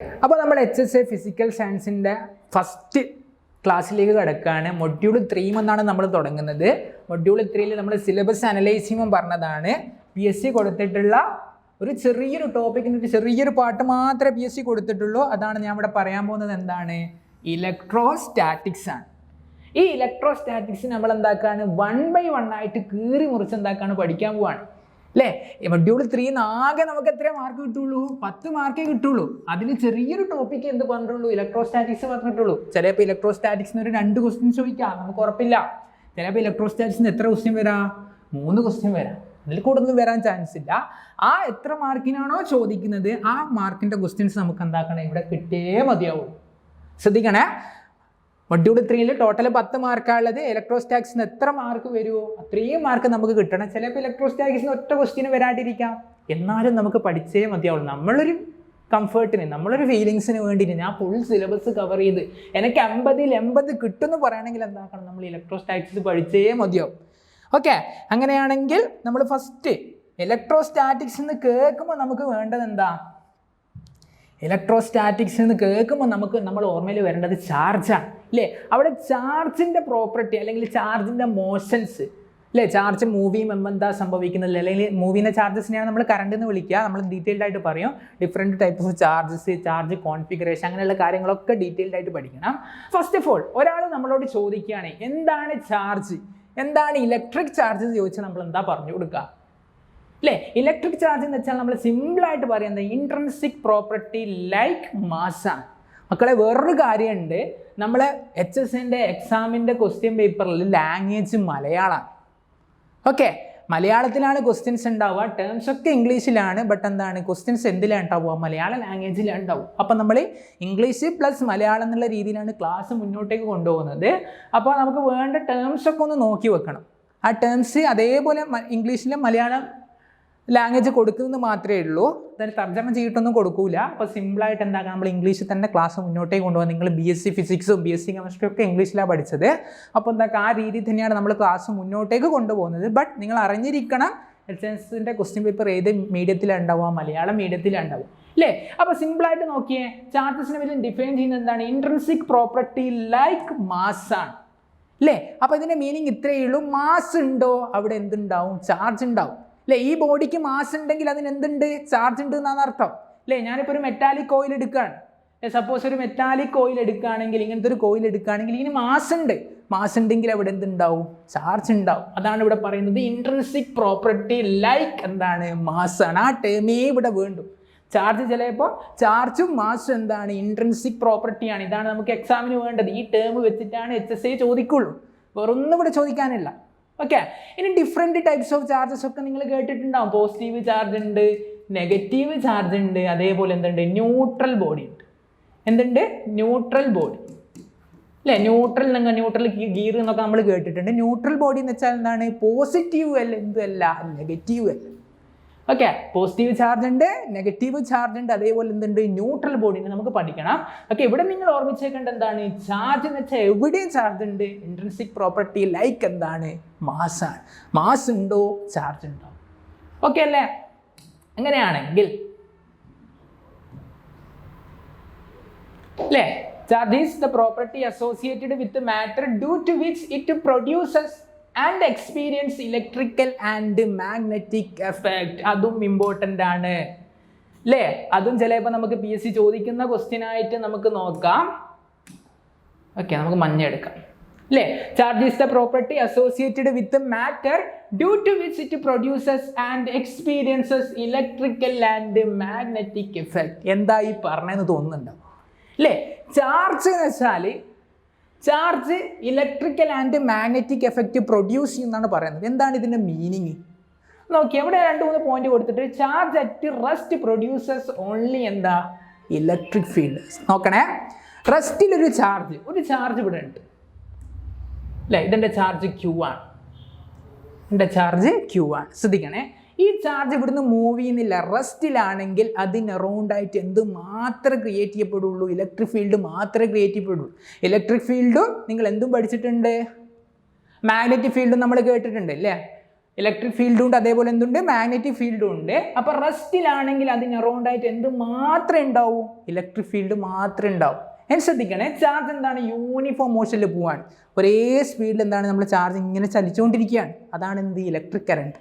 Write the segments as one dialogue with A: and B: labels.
A: അപ്പോൾ നമ്മൾ HSA physical സയൻസിൻ്റെ ഫസ്റ്റ് ക്ലാസ്സിലേക്ക് കിടക്കുകയാണ്. മൊഡ്യൂൾ 3 എന്നാണ് നമ്മൾ തുടങ്ങുന്നത്. മൊഡ്യൂൾ 3 നമ്മൾ സിലബസ് അനലൈസ് ചെയ്യുമ്പോൾ പറഞ്ഞതാണ് PSC കൊടുത്തിട്ടുള്ള ഒരു ചെറിയൊരു ടോപ്പിക്കിന് ഒരു ചെറിയൊരു പാട്ട് മാത്രമേ PSC കൊടുത്തിട്ടുള്ളൂ. അതാണ് ഞാൻ ഇവിടെ പറയാൻ പോകുന്നത്. എന്താണ്? ഇലക്ട്രോസ്റ്റാറ്റിക്സ് ആണ്. ഈ ഇലക്ട്രോസ്റ്റാറ്റിക്സ് നമ്മൾ എന്താക്കാണ് 1 by 1 ആയിട്ട് കീറി മുറിച്ച് എന്താക്കാണ് പഠിക്കാൻ പോവാണ് അല്ലേ. മൊഡ്യൂൾ 3 ആകെ നമുക്ക് എത്ര മാർക്ക് കിട്ടുള്ളൂ? 10 മാർക്കേ കിട്ടുള്ളൂ. അതിൽ ചെറിയൊരു ടോപ്പിക്ക് എന്ത് പറഞ്ഞിട്ടുള്ളൂ? ഇലക്ട്രോസ്റ്റാറ്റിക്സ് പറഞ്ഞിട്ടുള്ളൂ. ചിലപ്പോൾ ഇലക്ട്രോസ്റ്റാറ്റിക്സിന് ഒരു 2 ക്വസ്റ്റ്യൻ ചോദിക്കാം, നമുക്ക് ഉറപ്പില്ല. ചിലപ്പോൾ ഇലക്ട്രോസ്റ്റാറ്റിക്സിന് എത്ര ക്വസ്റ്റ്യൻ വരാം? 3 ക്വസ്റ്റ്യൻ വരാം. അതിൽ കൂടുതൽ വരാൻ ചാൻസ് ഇല്ല. ആ എത്ര മാർക്കിനാണോ ചോദിക്കുന്നത് ആ മാർക്കിൻ്റെ ക്വസ്റ്റ്യൻസ് നമുക്ക് എന്താക്കണം? ഇവിടെ കിട്ടിയേ മതിയാവും. ശ്രദ്ധിക്കണേ. Module 3 total 10 മാർക്കാണുള്ളത്. ഇലക്ട്രോസ്റ്റാറ്റിക്സിന് എത്ര മാർക്ക് വരുമോ അത്രയും മാർക്ക് നമുക്ക് കിട്ടണം. ചിലപ്പോൾ ഇലക്ട്രോസ്റ്റാറ്റിക്സിന് ഒറ്റ ക്വസ്റ്റ്യന് വരാതിരിക്കാം. എന്നാലും നമുക്ക് പഠിച്ചേ മതിയാവുള്ളൂ. നമ്മളൊരു കംഫർട്ടിന്, നമ്മളൊരു ഫീലിങ്സിന് വേണ്ടിയിട്ട് ഞാൻ ഫുൾ സിലബസ് കവർ ചെയ്ത് എനിക്ക് 50-ൽ 80 കിട്ടുമെന്ന് പറയുകയാണെങ്കിൽ എന്താക്കണം? നമ്മൾ ഇലക്ട്രോസ്റ്റാറ്റിക്സ് പഠിച്ചേ മതിയാവും. ഓക്കെ, അങ്ങനെയാണെങ്കിൽ നമ്മൾ ഫസ്റ്റ് ഇലക്ട്രോസ്റ്റാറ്റിക്സ് എന്ന് കേൾക്കുമ്പോൾ നമുക്ക് വേണ്ടത് എന്താ? ഇലക്ട്രോസ്റ്റാറ്റിക്സ് എന്ന് കേൾക്കുമ്പോൾ നമ്മൾ ഓർമ്മയിൽ വരേണ്ടത് ചാർജാണ് അല്ലേ. അവിടെ ചാർജിൻ്റെ പ്രോപ്പർട്ടി അല്ലെങ്കിൽ ചാർജിൻ്റെ മോഷൻസ് അല്ലേ. ചാർജ് മൂവ് ചെയ്യുമ്പോൾ എന്താ സംഭവിക്കുന്നത്? അല്ലെങ്കിൽ മൂവിൻ്റെ ചാർജസിനെയാണ് നമ്മൾ കറണ്ട് എന്ന് വിളിക്കുക. നമ്മൾ ഡീറ്റെയിൽഡ് ആയിട്ട് പറയും. Different types of charges, charge configuration, അങ്ങനെയുള്ള കാര്യങ്ങളൊക്കെ ഡീറ്റെയിൽഡ് ആയിട്ട് പഠിക്കണം. ഫസ്റ്റ് ഓഫ് ഓൾ ഒരാൾ നമ്മളോട് ചോദിക്കുകയാണ് എന്താണ് ചാർജ്, എന്താണ് ഇലക്ട്രിക് ചാർജ് എന്ന് ചോദിച്ചാൽ നമ്മൾ എന്താ പറഞ്ഞു കൊടുക്കുക അല്ലേ. ഇലക്ട്രിക് ചാർജ് എന്ന് വെച്ചാൽ നമ്മൾ സിമ്പിളായിട്ട് പറയുന്നത് ഇൻട്രിൻസിക് പ്രോപ്പർട്ടി ലൈക്ക് മാസാണ്. മക്കളെ വേറൊരു കാര്യമുണ്ട്. നമ്മൾ HSന്റെ എക്സാമിൻ്റെ ക്വസ്റ്റ്യൻ പേപ്പറിൽ ലാംഗ്വേജ് മലയാളമാണ്. ഓക്കെ, മലയാളത്തിലാണ് ക്വസ്റ്റ്യൻസ് ഉണ്ടാവുക. ടേംസ് ഒക്കെ ഇംഗ്ലീഷിലാണ്. ബട്ട് എന്താണ് ക്വസ്റ്റ്യൻസ് എന്തിലാണ് ഉണ്ടാവുക? മലയാളം ലാംഗ്വേജിലാണ് ഉണ്ടാവും. അപ്പം നമ്മൾ ഇംഗ്ലീഷ് പ്ലസ് മലയാളം എന്നുള്ള രീതിയിലാണ് ക്ലാസ് മുന്നോട്ടേക്ക് കൊണ്ടുപോകുന്നത്. അപ്പോൾ നമുക്ക് വേണ്ട ടേംസ് ഒക്കെ ഒന്ന് നോക്കി വെക്കണം. ആ ടേംസ് അതേപോലെ ഇംഗ്ലീഷിലും മലയാളം ലാംഗ്വേജ് കൊടുക്കുന്നത് മാത്രമേ ഉള്ളൂ. അതിന് തർജ്ജമ ചെയ്തിട്ടൊന്നും കൊടുക്കൂല. അപ്പോൾ സിമ്പിളായിട്ട് എന്താക്കാം, നമ്മൾ ഇംഗ്ലീഷിൽ തന്നെ ക്ലാസ് മുന്നോട്ടേക്ക് കൊണ്ടുപോകാം. നിങ്ങൾ BSc ഫിസിക്സും BSc കെമിസ്ട്രിയും ഒക്കെ ഇംഗ്ലീഷിലാണ് പഠിച്ചത്. അപ്പോൾ എന്താക്കാം, ആ രീതിയിൽ തന്നെയാണ് നമ്മൾ ക്ലാസ് മുന്നോട്ടേക്ക് കൊണ്ടുപോകുന്നത്. ബട്ട് നിങ്ങൾ അറിഞ്ഞിരിക്കണം HSന്റെ ക്വസ്റ്റ്യൻ പേപ്പർ ഏത് മീഡിയത്തിലാണ് ഉണ്ടാവുക? മലയാളം മീഡിയത്തിലാണ് ഉണ്ടാവുക അല്ലേ. അപ്പോൾ സിമ്പിളായിട്ട് നോക്കിയേ, ചാർജസിനെ വലിയ ഡിഫൈൻ ചെയ്യുന്നത് എന്താണ്? ഇൻട്രിൻസിക് പ്രോപ്പർട്ടി ലൈക്ക് മാസ് ആണ് അല്ലേ. അപ്പോൾ ഇതിൻ്റെ മീനിങ് ഇത്രയേ ഉള്ളൂ. മാസ് ഉണ്ടോ അവിടെ എന്തുണ്ടാവും? ചാർജ് ഉണ്ടാവും അല്ലേ. ഈ ബോഡിക്ക് മാസ് ഉണ്ടെങ്കിൽ അതിന് എന്തുണ്ട്? ചാർജ് ഉണ്ട് എന്നാണ് അർത്ഥം അല്ലേ. ഞാനിപ്പോൾ ഒരു മെറ്റാലിക് കോയിൽ എടുക്കുകയാണ്. സപ്പോസ് ഒരു മെറ്റാലിക് കോയിൽ എടുക്കുകയാണെങ്കിൽ, ഇങ്ങനത്തെ ഒരു കോയിൽ എടുക്കുകയാണെങ്കിൽ ഇതിന് മാസ് ഉണ്ട്. മാസ് ഉണ്ടെങ്കിൽ അവിടെ എന്തുണ്ടാവും? ചാർജ് ഉണ്ടാവും. അതാണ് ഇവിടെ പറയുന്നത് ഇൻട്രിൻസിക് പ്രോപ്പർട്ടി ലൈക്ക് എന്താണ്? മാസാണ്. ആ ടേമേ ഇവിടെ വേണ്ടു. ചാർജ് ചിലപ്പോൾ ചാർജും മാസും എന്താണ്? ഇൻട്രിൻസിക് പ്രോപ്പർട്ടിയാണ്. ഇതാണ് നമുക്ക് എക്സാമിന് വേണ്ടത്. ഈ ടേം വെച്ചിട്ടാണ് HSA ചോദിക്കുള്ളൂ. വേറൊന്നും ഇവിടെ ചോദിക്കാനില്ല. ഓക്കെ, ഇനി ഡിഫറെൻറ്റ് ടൈപ്സ് ഓഫ് ചാർജസ് ഒക്കെ നിങ്ങൾ കേട്ടിട്ടുണ്ടാവും. പോസിറ്റീവ് ചാർജ് ഉണ്ട്, നെഗറ്റീവ് ചാർജ് ഉണ്ട്, അതേപോലെ എന്തുണ്ട്? ന്യൂട്രൽ ബോഡി ഉണ്ട്. എന്തുണ്ട്? ന്യൂട്രൽ ബോഡി അല്ലേ. ന്യൂട്രൽ ഗിയർ എന്നൊക്കെ നമ്മൾ കേട്ടിട്ടുണ്ട്. ന്യൂട്രൽ ബോഡി എന്ന് വെച്ചാൽ എന്താണ്? പോസിറ്റീവ് അല്ല, എന്തുമല്ല, നെഗറ്റീവ് അല്ല. ഓക്കെ, പോസിറ്റീവ് ചാർജ് ഉണ്ട്, നെഗറ്റീവ് ചാർജ് ഉണ്ട്, അതേപോലെ എന്തുണ്ട്? ന്യൂട്രൽ ബോഡി നമുക്ക് പഠിക്കണം. ഓക്കെ, ഇവിടെ നിങ്ങൾ ഓർമ്മിച്ചേക്കേണ്ട എന്താണ്? ചാർജ് എന്ന് വെച്ചാൽ എവിടെയും ചാർജ് ഉണ്ട്. ഇൻട്രിൻസിക് പ്രോപ്പർട്ടി ലൈക്ക് എന്താണ്? മാസാണ്. മാസ് ഉണ്ടോ? ചാർജ് ഉണ്ടോ? ഓക്കെ അല്ലേ. അങ്ങനെയാണെങ്കിൽ അല്ലേ, charge is the property associated with matter due to which it produces and experience electrical and magnetic effect. അതും ഇമ്പോർട്ടൻ്റ് ആണ് അല്ലേ. അതും ചിലപ്പോൾ നമുക്ക് PSC ചോദിക്കുന്ന ക്വസ്റ്റ്യൻ ആയിട്ട് നമുക്ക് നോക്കാം. ഓക്കെ, നമുക്ക് മഞ്ഞ എടുക്കാം അല്ലേ. Charge is the property associated with matter due to which it produces and experiences electrical and magnetic effect. എന്താ ഈ പറഞ്ഞതെന്ന് തോന്നുന്നുണ്ടോ അല്ലേ. ചാർജ് എന്ന് വെച്ചാൽ charge electrical and magnetic effect produce ചെയ്യുന്നതാണ് പറയുന്നത്. എന്താണ് ഇതിൻ്റെ മീനിങ്? നോക്കി, ഇവിടെ 2-3 പോയിന്റ് കൊടുത്തിട്ട് charge at rest produces only എന്താ? Electric field. നോക്കണേ, റെസ്റ്റിലൊരു ചാർജ് ഇവിടെ ഉണ്ട് അല്ലേ. ഇതിൻ്റെ ചാർജ് Q ആണ്. ഇതിൻ്റെ ചാർജ് Q ആണ്. ശ്രദ്ധിക്കണേ, ഈ ചാർജ് ഇവിടുന്ന് മൂവ് ചെയ്യുന്നില്ല. റെസ്റ്റിലാണെങ്കിൽ അതിന് അറൗണ്ട് ആയിട്ട് എന്ത് മാത്രമേ ക്രിയേറ്റ് ചെയ്യപ്പെടുള്ളൂ? ഇലക്ട്രിക് ഫീൽഡ് മാത്രമേ ക്രിയേറ്റ് ചെയ്യപ്പെടുള്ളൂ. ഇലക്ട്രിക് ഫീൽഡും നിങ്ങൾ എന്തും പഠിച്ചിട്ടുണ്ട്, മാഗ്നറ്റിക് ഫീൽഡും നമ്മൾ കേട്ടിട്ടുണ്ട് അല്ലേ. ഇലക്ട്രിക് ഫീൽഡും ഉണ്ട്, അതേപോലെ എന്തുണ്ട്, മാഗ്നറ്റിക് ഫീൽഡും ഉണ്ട്. അപ്പോൾ റെസ്റ്റിലാണെങ്കിൽ അതിന് അറൗണ്ട് ആയിട്ട് എന്ത് മാത്രമേ ഉണ്ടാവൂ, ഇലക്ട്രിക് ഫീൽഡ് മാത്രമേ ഉണ്ടാവൂ. ഞാൻ ശ്രദ്ധിക്കണേ, ചാർജ് എന്താണ്, യൂണിഫോം മോഷനിൽ പോവാണ്, ഒരേ സ്പീഡിൽ എന്താണ് നമ്മൾ ചാർജ് ഇങ്ങനെ ചലിച്ചുകൊണ്ടിരിക്കുകയാണ്. അതാണ് എന്ത്, ഇലക്ട്രിക് കറണ്ട്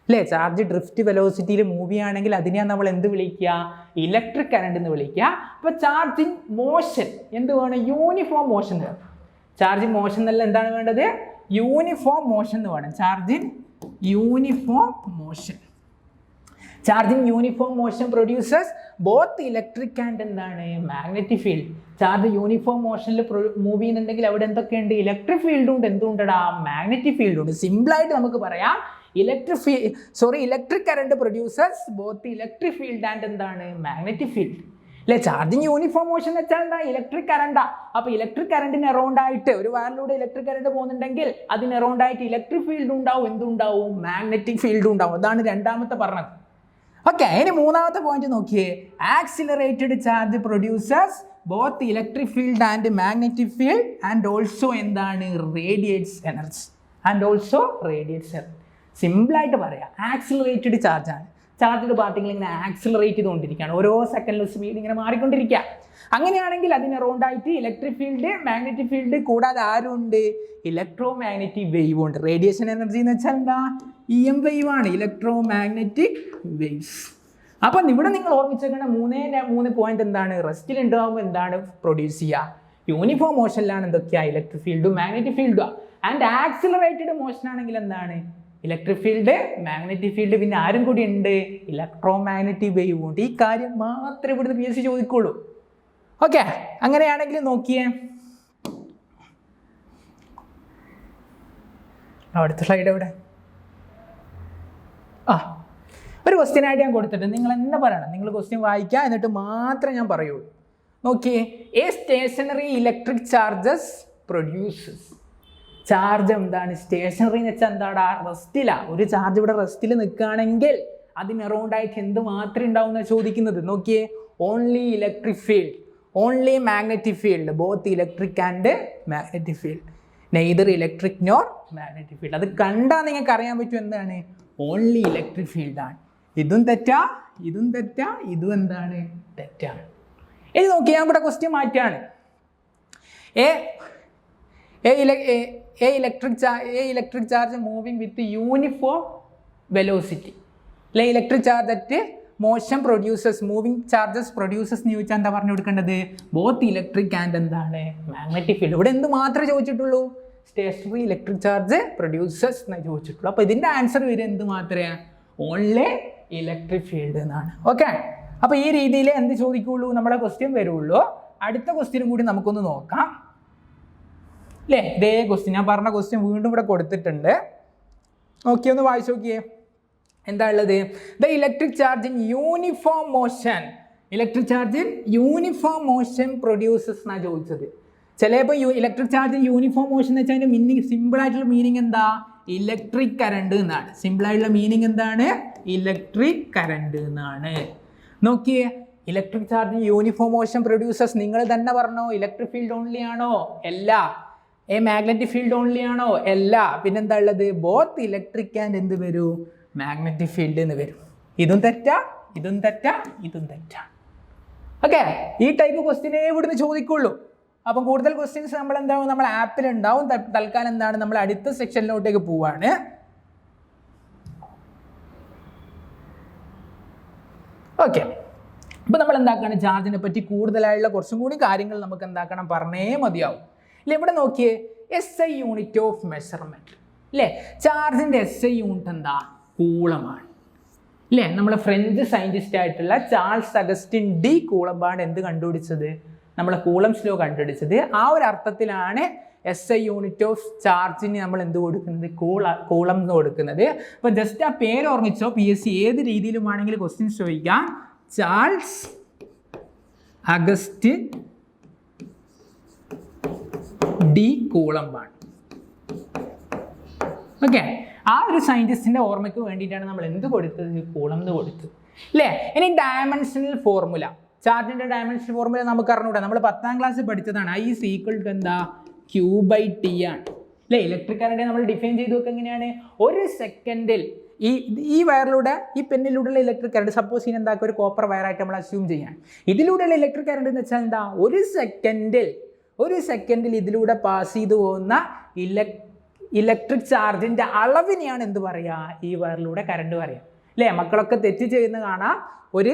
A: അല്ലേ. ചാർജ് ഡ്രിഫ്റ്റ് വെലോസിറ്റിയിൽ മൂവ് ചെയ്യുകയാണെങ്കിൽ അതിനെയാണ് നമ്മൾ എന്ത് വിളിക്കുക, ഇലക്ട്രിക് കറണ്ട് എന്ന് വിളിക്കുക. അപ്പോൾ ചാർജിങ് മോഷൻ എന്ത് വേണം, യൂണിഫോം മോഷൻ വേണം. ചാർജിങ് മോഷൻ എന്നല്ല എന്താണ് വേണ്ടത്, യൂണിഫോം മോഷൻ എന്ന് വേണം. Charging uniform motion. Charging uniform motion produces both electric and എന്താണ്, മാഗ്നറ്റിക് ഫീൽഡ്. ചാർജ് യൂണിഫോം മോഷനിൽ മൂവ് ചെയ്യുന്നുണ്ടെങ്കിൽ അവിടെ എന്തൊക്കെയുണ്ട്, ഇലക്ട്രിക് ഫീൽഡും ഉണ്ട്, എന്തുകൊണ്ടാ, മാഗ്നറ്റിക് ഫീൽഡും ഉണ്ട്. സിമ്പിളായിട്ട് നമുക്ക് പറയാം, electric current producers both electric field and എന്താണ്, മാഗ്നറ്റിക് ഫീൽഡ് അല്ലെ. ചാർജിങ് യൂണിഫോം മോഷൻ എന്ന് വെച്ചാൽ എന്താ, ഇലക്ട്രിക് കറണ്ടാ. അപ്പൊ ഇലക്ട്രിക് കറണ്ടിന് അറൗണ്ട് ആയിട്ട് ഒരു വയറിലൂടെ ഇലക്ട്രിക് കറണ്ട് പോകുന്നുണ്ടെങ്കിൽ അതിന് അറൗണ്ട് ആയിട്ട് ഇലക്ട്രിക് ഫീൽഡ് ഉണ്ടാവും, എന്തുണ്ടാവും, മാഗ്നറ്റിക് ഫീൽഡും ഉണ്ടാവും. അതാണ് രണ്ടാമത്തെ പറഞ്ഞത്. ഓക്കെ, ഇനി മൂന്നാമത്തെ പോയിന്റ് നോക്കിയേ, accelerated charge produces both electric field and magnetic field and also എന്താണ്, radiates energy. And also radiates energy. സിമ്പിളായിട്ട് പറയാം, ആക്സിലറേറ്റഡ് ചാർജാണ്. ചാർജ് പാർട്ടിക്കിൾ ഇങ്ങനെ ആക്സിലറേറ്റ് ചെയ്തുകൊണ്ടിരിക്കുകയാണ്, ഓരോ സെക്കൻഡിലും സ്പീഡ് ഇങ്ങനെ മാറിക്കൊണ്ടിരിക്കുക. അങ്ങനെയാണെങ്കിൽ അതിന് അറൗണ്ട് ആയിട്ട് ഇലക്ട്രിക് ഫീൽഡ്, മാഗ്നറ്റിക് ഫീൽഡ്, കൂടാതെ ആരുണ്ട്, ഇലക്ട്രോ മാഗ്നറ്റിക് വേവ് ഉണ്ട്. റേഡിയേഷൻ എനർജി എന്ന് വെച്ചാൽ എന്താ, EM വേവ് ആണ്, ഇലക്ട്രോ മാഗ്നറ്റിക് വേവ്സ്. അപ്പം ഇവിടെ നിങ്ങൾ ഓർമ്മിച്ചേക്കേണ്ട മൂന്ന് പോയിന്റ് എന്താണ്, റെസ്റ്റിൽ ഉണ്ടാകുമ്പോൾ എന്താണ് പ്രൊഡ്യൂസ് ചെയ്യുക, യൂണിഫോം മോഷനിലാണ് എന്തൊക്കെയാ, ഇലക്ട്രിക് ഫീൽഡും മാഗ്നറ്റിക് ഫീൽഡും. ആൻഡ് ആക്സിലറേറ്റഡ് മോഷൻ ആണെങ്കിൽ എന്താണ്, ഇലക്ട്രിക് ഫീൽഡ്, മാഗ്നറ്റിക് ഫീൽഡ്, പിന്നെ ആരും കൂടി ഉണ്ട്, ഇലക്ട്രോ മാഗ്നറ്റിക് വേവ് ഉണ്ട്. ഈ കാര്യം മാത്രമേ ഇവിടുന്ന് PSC ചോദിക്കുള്ളൂ. ഓക്കെ, അങ്ങനെയാണെങ്കിൽ നോക്കിയേ, അടുത്ത സ്ലൈഡ് എവിടെ, ഒരു ക്വസ്റ്റ്യൻ ആയിട്ട് ഞാൻ കൊടുത്തിട്ട് നിങ്ങൾ എന്താ പറയണം, നിങ്ങൾ ക്വസ്റ്റ്യൻ വായിക്കുക, എന്നിട്ട് മാത്രമേ ഞാൻ പറയുള്ളൂ. നോക്കിയേ, a stationary electric charges produces. Charge എന്താണ്, സ്റ്റേഷനറി എന്ന് വെച്ചാൽ എന്താടാ, റെസ്റ്റിലാണ്. ഒരു ചാർജ് ഇവിടെ റെസ്റ്റിൽ നിൽക്കുകയാണെങ്കിൽ അതിന് അറൗണ്ട് ആയിട്ട് എന്ത് മാത്രമേ ഉണ്ടാവും എന്നാണ് ചോദിക്കുന്നത്. നോക്കിയേ, only electric field, only magnetic field, both electric and magnetic field, neither electric nor magnetic field. അത് കണ്ടാൽ നിങ്ങൾക്ക് അറിയാൻ പറ്റും എന്താണ്, ഓൺലി ഇലക്ട്രിക് ഫീൽഡാണ്. ഇതും തെറ്റാ, ഇതും തെറ്റാ, ഇതും എന്താണ്, തെറ്റാണ്. ഇനി നോക്കി, ഞാൻ ഇവിടെ ക്വസ്റ്റ്യൻ മാറ്റാണ്. Electric charge moving with uniform velocity അല്ലെ, electric charge at motion produces, moving charges produces എന്ന് ചോദിച്ചാൽ എന്താ പറഞ്ഞു കൊടുക്കേണ്ടത്, ബോത്ത് ഇലക്ട്രിക് ആൻഡ് എന്താണ്, മാഗ്നറ്റിക് ഫീൽഡ്. ഇവിടെ എന്ത് മാത്രമേ ചോദിച്ചിട്ടുള്ളൂ, സ്റ്റേഷനറി ഇലക്ട്രിക് ചാർജ് പ്രൊഡ്യൂസേഴ്സ് എന്നാണ് ചോദിച്ചിട്ടുള്ളൂ. അപ്പോൾ ഇതിൻ്റെ ആൻസർ വരും എന്ത് മാത്രമേ, ഓൺലി ഇലക്ട്രിക് ഫീൽഡ് എന്നാണ്. ഓക്കെ, അപ്പോൾ ഈ രീതിയിൽ എന്ത് ചോദിക്കുള്ളൂ, നമ്മുടെ ക്വസ്റ്റ്യൻ വരുള്ളൂ. അടുത്ത ക്വസ്റ്റ്യനും കൂടി നമുക്കൊന്ന് നോക്കാം അല്ലേ. ഇതേ ക്വസ്റ്റ്യൻ, ഞാൻ പറഞ്ഞ ക്വസ്റ്റ്യൻ വീണ്ടും ഇവിടെ കൊടുത്തിട്ടുണ്ട്. ഓക്കെ, ഒന്ന് വായിച്ചു നോക്കിയേ, എന്താ ഉള്ളത്, the electric charge in uniform motion, electric charge in uniform motion produces എന്നാണ് ചോദിച്ചത്. ചിലപ്പോൾ electric charge in uniform motion എന്ന് വെച്ചാൽ അതിൻ്റെ മീനിങ്, സിമ്പിളായിട്ടുള്ള മീനിങ് എന്താ, ഇലക്ട്രിക് കറണ്ട് എന്നാണ്. സിമ്പിളായിട്ടുള്ള മീനിങ് എന്താണ്, ഇലക്ട്രിക് കറണ്ട് എന്നാണ്. നോക്കിയേ, electric charge in uniform motion producers, നിങ്ങൾ തന്നെ പറഞ്ഞോ, ഇലക്ട്രിക് ഫീൽഡ് ഓൺലി ആണോ, അല്ല. മാഗ്നറ്റിക് ഫീൽഡ് ഓൺലി ആണോ, അല്ല. പിന്നെന്താ ഉള്ളത്, ബോത്ത് ഇലക്ട്രിക് ആൻഡ് എന്ത് വരും, മാഗ്നറ്റിക് ഫീൽഡ് എന്ന് വരും. ഇതും തെറ്റാ, ഇതും തെറ്റാ, ഇതും തെറ്റാ. ഓക്കെ, ഈ ടൈപ്പ് ക്വസ്റ്റ്യനേ ഇവിടുന്ന് ചോദിക്കുള്ളൂ. അപ്പം കൂടുതൽ ക്വസ്റ്റ്യൻസ് നമ്മൾ എന്താവും, നമ്മൾ ആപ്പിൽ ഉണ്ടാവും. തൽക്കാലം എന്താണ്, നമ്മൾ അടുത്ത സെക്ഷനിലോട്ടേക്ക് പോവാണ്. ഓക്കെ, അപ്പോൾ നമ്മൾ എന്താക്കണം, ചാർജിനെ പറ്റി കൂടുതലായുള്ള കുറച്ചും കൂടി കാര്യങ്ങൾ നമുക്ക് എന്താക്കണം, പറഞ്ഞേ മതിയാവും അല്ലേ. ഇവിടെ നോക്കിയേ, SI യൂണിറ്റ് ഓഫ് മെഷർമെൻറ്റ് അല്ലേ. ചാർജിൻ്റെ SI യൂണിറ്റ് എന്താ, കൂളമാണ് അല്ലേ. നമ്മൾ ഫ്രഞ്ച് സയൻറ്റിസ്റ്റ് ആയിട്ടുള്ള ചാൾസ് അഗസ്റ്റിൻ ഡി കൂളമ്പാണ് എന്ത് കണ്ടുപിടിച്ചത്, നമ്മളെ കൂളംസ് ലോ കണ്ടുപിടിച്ചത്. ആ ഒരു അർത്ഥത്തിലാണ് SI യൂണിറ്റ് ഓഫ് ചാർജിന് നമ്മൾ എന്ത് കൊടുക്കുന്നത്, കൂളം എന്ന് കൊടുക്കുന്നത്. അപ്പോൾ ജസ്റ്റ് ആ പേര് ഓർമ്മിച്ചോ, PSC ഏത് രീതിയിലും ആണെങ്കിൽ ക്വസ്റ്റ്യൻസ് ചോദിക്കാം. ചാൾസ് അഗസ്റ്റിൻ ഡി കൂളമ്പാണ്. ഓക്കെ, ആ ഒരു സയൻറ്റിസ്റ്റിൻ്റെ ഓർമ്മയ്ക്ക് വേണ്ടിയിട്ടാണ് നമ്മൾ എന്ത് കൊടുത്തത്, കൂളം എന്ന് കൊടുത്തത് അല്ലേ. ഇനി ഡയമെൻഷണൽ ഫോർമുല, ചാർജിൻ്റെ ഡയമെൻഷണൽ ഫോർമുല നമുക്ക് അറിഞ്ഞൂടാ, നമ്മൾ 10ാം ക്ലാസ്സിൽ പഠിച്ചതാണ്. I = എന്താ, Q/T ആണ് അല്ലേ? ഇലക്ട്രിക് കറണ്ട് നമ്മൾ ഡിഫൈൻ ചെയ്ത് വെക്കുക എങ്ങനെയാണ്? ഒരു സെക്കൻഡിൽ ഈ വയറിലൂടെ ഈ പെന്നിലൂടെയുള്ള ഇലക്ട്രിക് കറണ്ട് സപ്പോസ് ഇനി എന്താക്കുക ഒരു കോപ്പർ വയറായിട്ട് നമ്മൾ അസ്യൂം ചെയ്യാൻ. ഇതിലൂടെയുള്ള ഇലക്ട്രിക് കറണ്ട് എന്ന് വെച്ചാൽ എന്താ? ഒരു സെക്കൻഡിൽ ഇതിലൂടെ പാസ് ചെയ്തു പോകുന്ന ഇലക്ട്രിക് ചാർജിൻ്റെ അളവിനെയാണ് എന്ത് പറയുക? ഈ വയറിലൂടെ കറണ്ട് പറയുക, അല്ലേ? മക്കളൊക്കെ തെറ്റ് ചെയ്യുന്ന കാണാം. ഒരു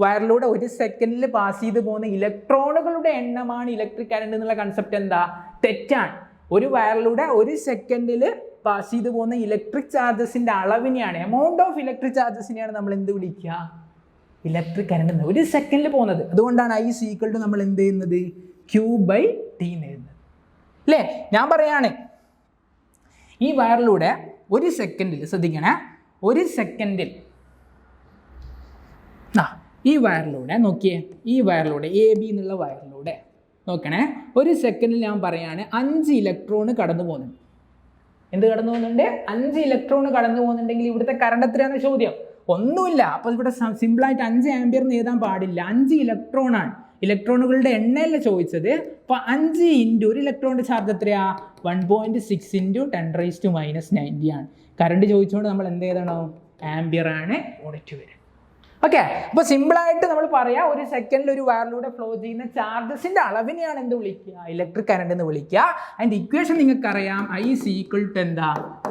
A: വയറിലൂടെ ഒരു സെക്കൻഡിൽ പാസ് ചെയ്ത് പോകുന്ന ഇലക്ട്രോണുകളുടെ എണ്ണമാണ് ഇലക്ട്രിക് കറണ്ട് എന്നുള്ള കൺസെപ്റ്റ് എന്താ? തെറ്റാണ്. ഒരു വയറിലൂടെ ഒരു സെക്കൻഡിൽ പാസ് ചെയ്ത് പോകുന്ന ഇലക്ട്രിക് ചാർജസിൻ്റെ അളവിനെയാണ്, എമൗണ്ട് ഓഫ് ഇലക്ട്രിക് ചാർജസിനെയാണ് നമ്മൾ എന്ത് വിളിക്കുക? ഇലക്ട്രിക് കറണ്ട് എന്ന്. ഒരു സെക്കൻഡിൽ പോകുന്നത്. അതുകൊണ്ടാണ് I = നമ്മൾ എന്ത് ചെയ്യുന്നത്? Q/T എന്ന് എഴുതുന്നത്, അല്ലേ? ഞാൻ പറയാണ് ഈ വയറിലൂടെ ഒരു സെക്കൻഡിൽ, ശ്രദ്ധിക്കണേ, ഒരു സെക്കൻഡിൽ ഈ വയറിലൂടെ നോക്കിയേ, ഈ വയറിലൂടെ AB എന്നുള്ള വയറിലൂടെ നോക്കണേ, ഒരു സെക്കൻഡിൽ ഞാൻ പറയാണ് 5 ഇലക്ട്രോൺ കടന്നു പോകുന്നുണ്ട്. എന്ത് കടന്നു പോകുന്നുണ്ട്? 5 ഇലക്ട്രോൺ കടന്നു പോകുന്നുണ്ടെങ്കിൽ ഇവിടുത്തെ കറണ്ട് എത്രയാണ് ചോദ്യം? ഒന്നുമില്ല. അപ്പോൾ ഇവിടെ സിമ്പിളായിട്ട് 5 ആംപിയർ എന്ന് എഴുതാൻ പാടില്ല. 5 ഇലക്ട്രോണാണ്. ഇലക്ട്രോണുകളുടെ എണ്ണയല്ല ചോദിച്ചത്. അപ്പോൾ 5 × ഒരു ഇലക്ട്രോണിൻ്റെ ചാർജ് എത്രയാ? 1.6 × 10⁻⁻90 ആണ്. കറണ്ട് ചോദിച്ചുകൊണ്ട് നമ്മൾ എന്ത് ചെയ്യണം? ആംപിയർ ആണ് യൂണിറ്റ് വരിക. ഓക്കെ, അപ്പോൾ സിമ്പിളായിട്ട് നമ്മൾ പറയാം, ഒരു സെക്കൻഡിൽ ഒരു വയറിലൂടെ ഫ്ലോ ചെയ്യുന്ന ചാർജസിൻ്റെ അളവിനെയാണ് എന്ത് വിളിക്കുക? ഇലക്ട്രിക് കറണ്ട് എന്ന് വിളിക്കുക. അതിൻ്റെ ഇക്വേഷൻ നിങ്ങൾക്കറിയാം, I = എന്താ?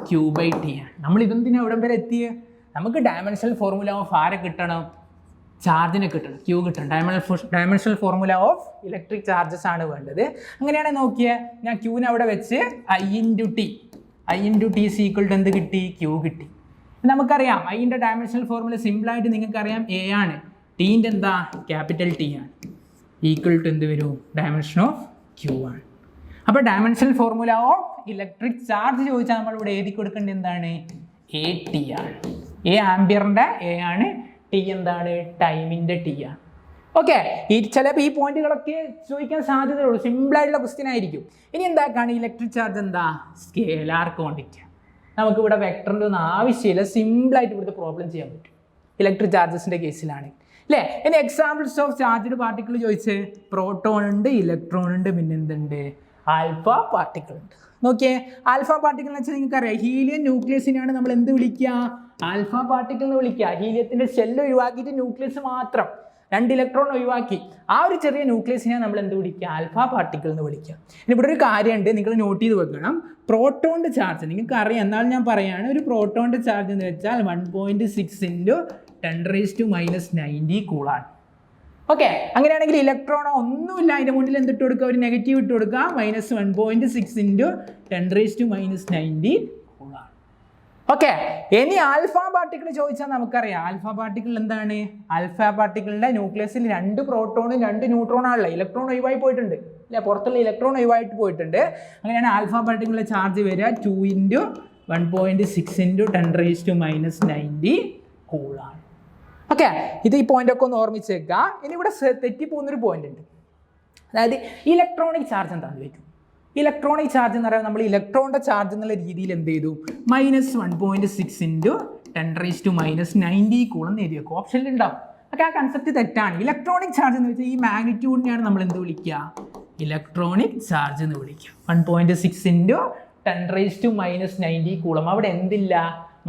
A: Q/T ആണ്. നമ്മൾ ഇതെന്തിനാ എവിടം വരെ എത്തിയേ? നമുക്ക് ഡയമെൻഷണൽ ഫോർമുല ഓഫ് ആരെ കിട്ടണം? ചാർജിനെ കിട്ടണം, Q കിട്ടണം. Dimensional formula of electric charges ആണ് വേണ്ടത്. അങ്ങനെയാണെങ്കിൽ നോക്കിയേ, ഞാൻ Qനെ അവിടെ വെച്ച് I × T = എന്ത് കിട്ടി? Q കിട്ടി. നമുക്കറിയാം അതിൻ്റെ ഡയമെൻഷണൽ ഫോർമുല സിമ്പിളായിട്ട് നിങ്ങൾക്കറിയാം, A ആണ്. ടീൻ്റെ എന്താ? ക്യാപിറ്റൽ T ആണ്. = എന്ത് വരും? ഡയമെൻഷൻ ഓഫ് Q ആണ്. അപ്പോൾ dimensional formula of electric charge ചോദിച്ചാൽ നമ്മൾ ഇവിടെ എഴുതി കൊടുക്കേണ്ടത് എന്താണ്? AT ആണ്. A ആംപിയറിൻ്റെ A ആണ്, T എന്താണ്? ടൈമിൻ്റെ T ആണ്. ഓക്കെ, ചിലപ്പോൾ ഈ പോയിന്റുകളൊക്കെ ചോദിക്കാൻ സാധ്യതയുള്ളൂ. സിമ്പിളായിട്ടുള്ള ക്വസ്റ്റ്യൻ ആയിരിക്കും. ഇനി എന്താക്കാണ്? ഇലക്ട്രിക് ചാർജ് എന്താ? Scalar quantity. നമുക്കിവിടെ വെക്ടറിൻ്റെ ഒന്നും ആവശ്യമില്ല, സിമ്പിളായിട്ട് ഇവിടുത്തെ പ്രോബ്ലം ചെയ്യാൻ പറ്റും ഇലക്ട്രിക് ചാർജസിൻ്റെ കേസിലാണ്, അല്ലേ? ഇനി എക്സാമ്പിൾസ് ഓഫ് ചാർജ്ഡ് പാർട്ടിക്കിൾ ചോദിച്ച്, പ്രോട്ടോൺ ഉണ്ട്, ഇലക്ട്രോൺ ഉണ്ട്, പിന്നെ എന്തുണ്ട്? ആൽഫ പാർട്ടിക്കിൾ ഉണ്ട്. നോക്കിയേ, ആൽഫ പാർട്ടിക്കിൾ എന്ന് വെച്ചാൽ നിങ്ങൾക്കറിയാം, ഹീലിയം ന്യൂക്ലിയസിനെയാണ് നമ്മൾ എന്ത് വിളിക്കുക? ആൽഫ പാർട്ടിക്കിൾ എന്ന് വിളിക്കുക. ഹീലിയത്തിൻ്റെ ഷെല്ല് ഒഴിവാക്കിയിട്ട് ന്യൂക്ലിയസ് മാത്രം, 2 ഇലക്ട്രോൺ ഒഴിവാക്കി, ആ ഒരു ചെറിയ ന്യൂക്ലിയസിനെ നമ്മൾ എന്ത് വിളിക്കുക? ആൽഫ പാർട്ടിക്കിൾ എന്ന് വിളിക്കുക. ഇനി ഇവിടെ ഒരു കാര്യമുണ്ട്, നിങ്ങൾ നോട്ട് ചെയ്ത് വെക്കണം. പ്രോട്ടോണിൻ്റെ ചാർജ് നിങ്ങൾക്ക് അറിയാം, എന്നാലും ഞാൻ പറയുകയാണ്, ഒരു പ്രോട്ടോണിൻ്റെ ചാർജ് എന്ന് വെച്ചാൽ 1.6 × 10⁻90 കൂളാണ്. ഓക്കെ, അങ്ങനെയാണെങ്കിൽ ഇലക്ട്രോണോ ഒന്നുമില്ല, അതിൻ്റെ മുന്നിൽ എന്തിട്ട് കൊടുക്കുക? ഒരു നെഗറ്റീവ് ഇട്ട് കൊടുക്കുക, -1.6 × 10⁻90 കൂളാണ്. ഓക്കെ, ഇനി ആൽഫ പാർട്ടിക്കിൾ ചോദിച്ചാൽ നമുക്കറിയാം, ആൽഫ പാർട്ടിക്കിൾ എന്താണ്? ആൽഫ പാർട്ടിക്കിളിൻ്റെ ന്യൂക്ലിയസിൽ 2 പ്രോട്ടോണും 2 ന്യൂട്രോണാണുള്ളത്. ഇലക്ട്രോൺ ഒഴിവായി പോയിട്ടുണ്ട്, അല്ലെ? പുറത്തുള്ള ഇലക്ട്രോൺ ഒഴിവായിട്ട് പോയിട്ടുണ്ട്. അങ്ങനെയാണ് ആൽഫ പാർട്ടിക്കിളിൻ്റെ ചാർജ് വരിക 2 × 1.6 × 10⁻90 കൂളാണ്. ഓക്കെ, ഇത് ഈ പോയിന്റൊക്കെ ഒന്ന് ഓർമ്മിച്ചേക്കുക. ഇനി ഇവിടെ തെറ്റിപ്പോകുന്നൊരു പോയിന്റ് ഉണ്ട്, അതായത് ഇലക്ട്രോണിക് ചാർജ് എന്താണെന്ന് ചോദിക്കും. ഇലക്ട്രോണിക് ചാർജ് എന്ന് പറയുന്നത് നമ്മൾ ഇലക്ട്രോണിൻ്റെ ചാർജ് എന്നുള്ള രീതിയിൽ എന്ത് ചെയ്തു? -1.6 × 10⁻90 കൂളെന്ന് എഴുതി വെക്കും. ഓപ്ഷനിൽ ഉണ്ടാവും. ഒക്കെ ആ കൺസെപ്റ്റ് തെറ്റാണ്. ഇലക്ട്രോണിക് ചാർജ് എന്ന് വെച്ചാൽ ഈ മാഗ്നിറ്റ്യൂഡിനെയാണ് നമ്മൾ എന്ത് വിളിക്കുക? ഇലക്ട്രോണിക് ചാർജ് എന്ന് വിളിക്കുക. 1.6 × 10⁻90 കൂളം. അവിടെ എന്തില്ല?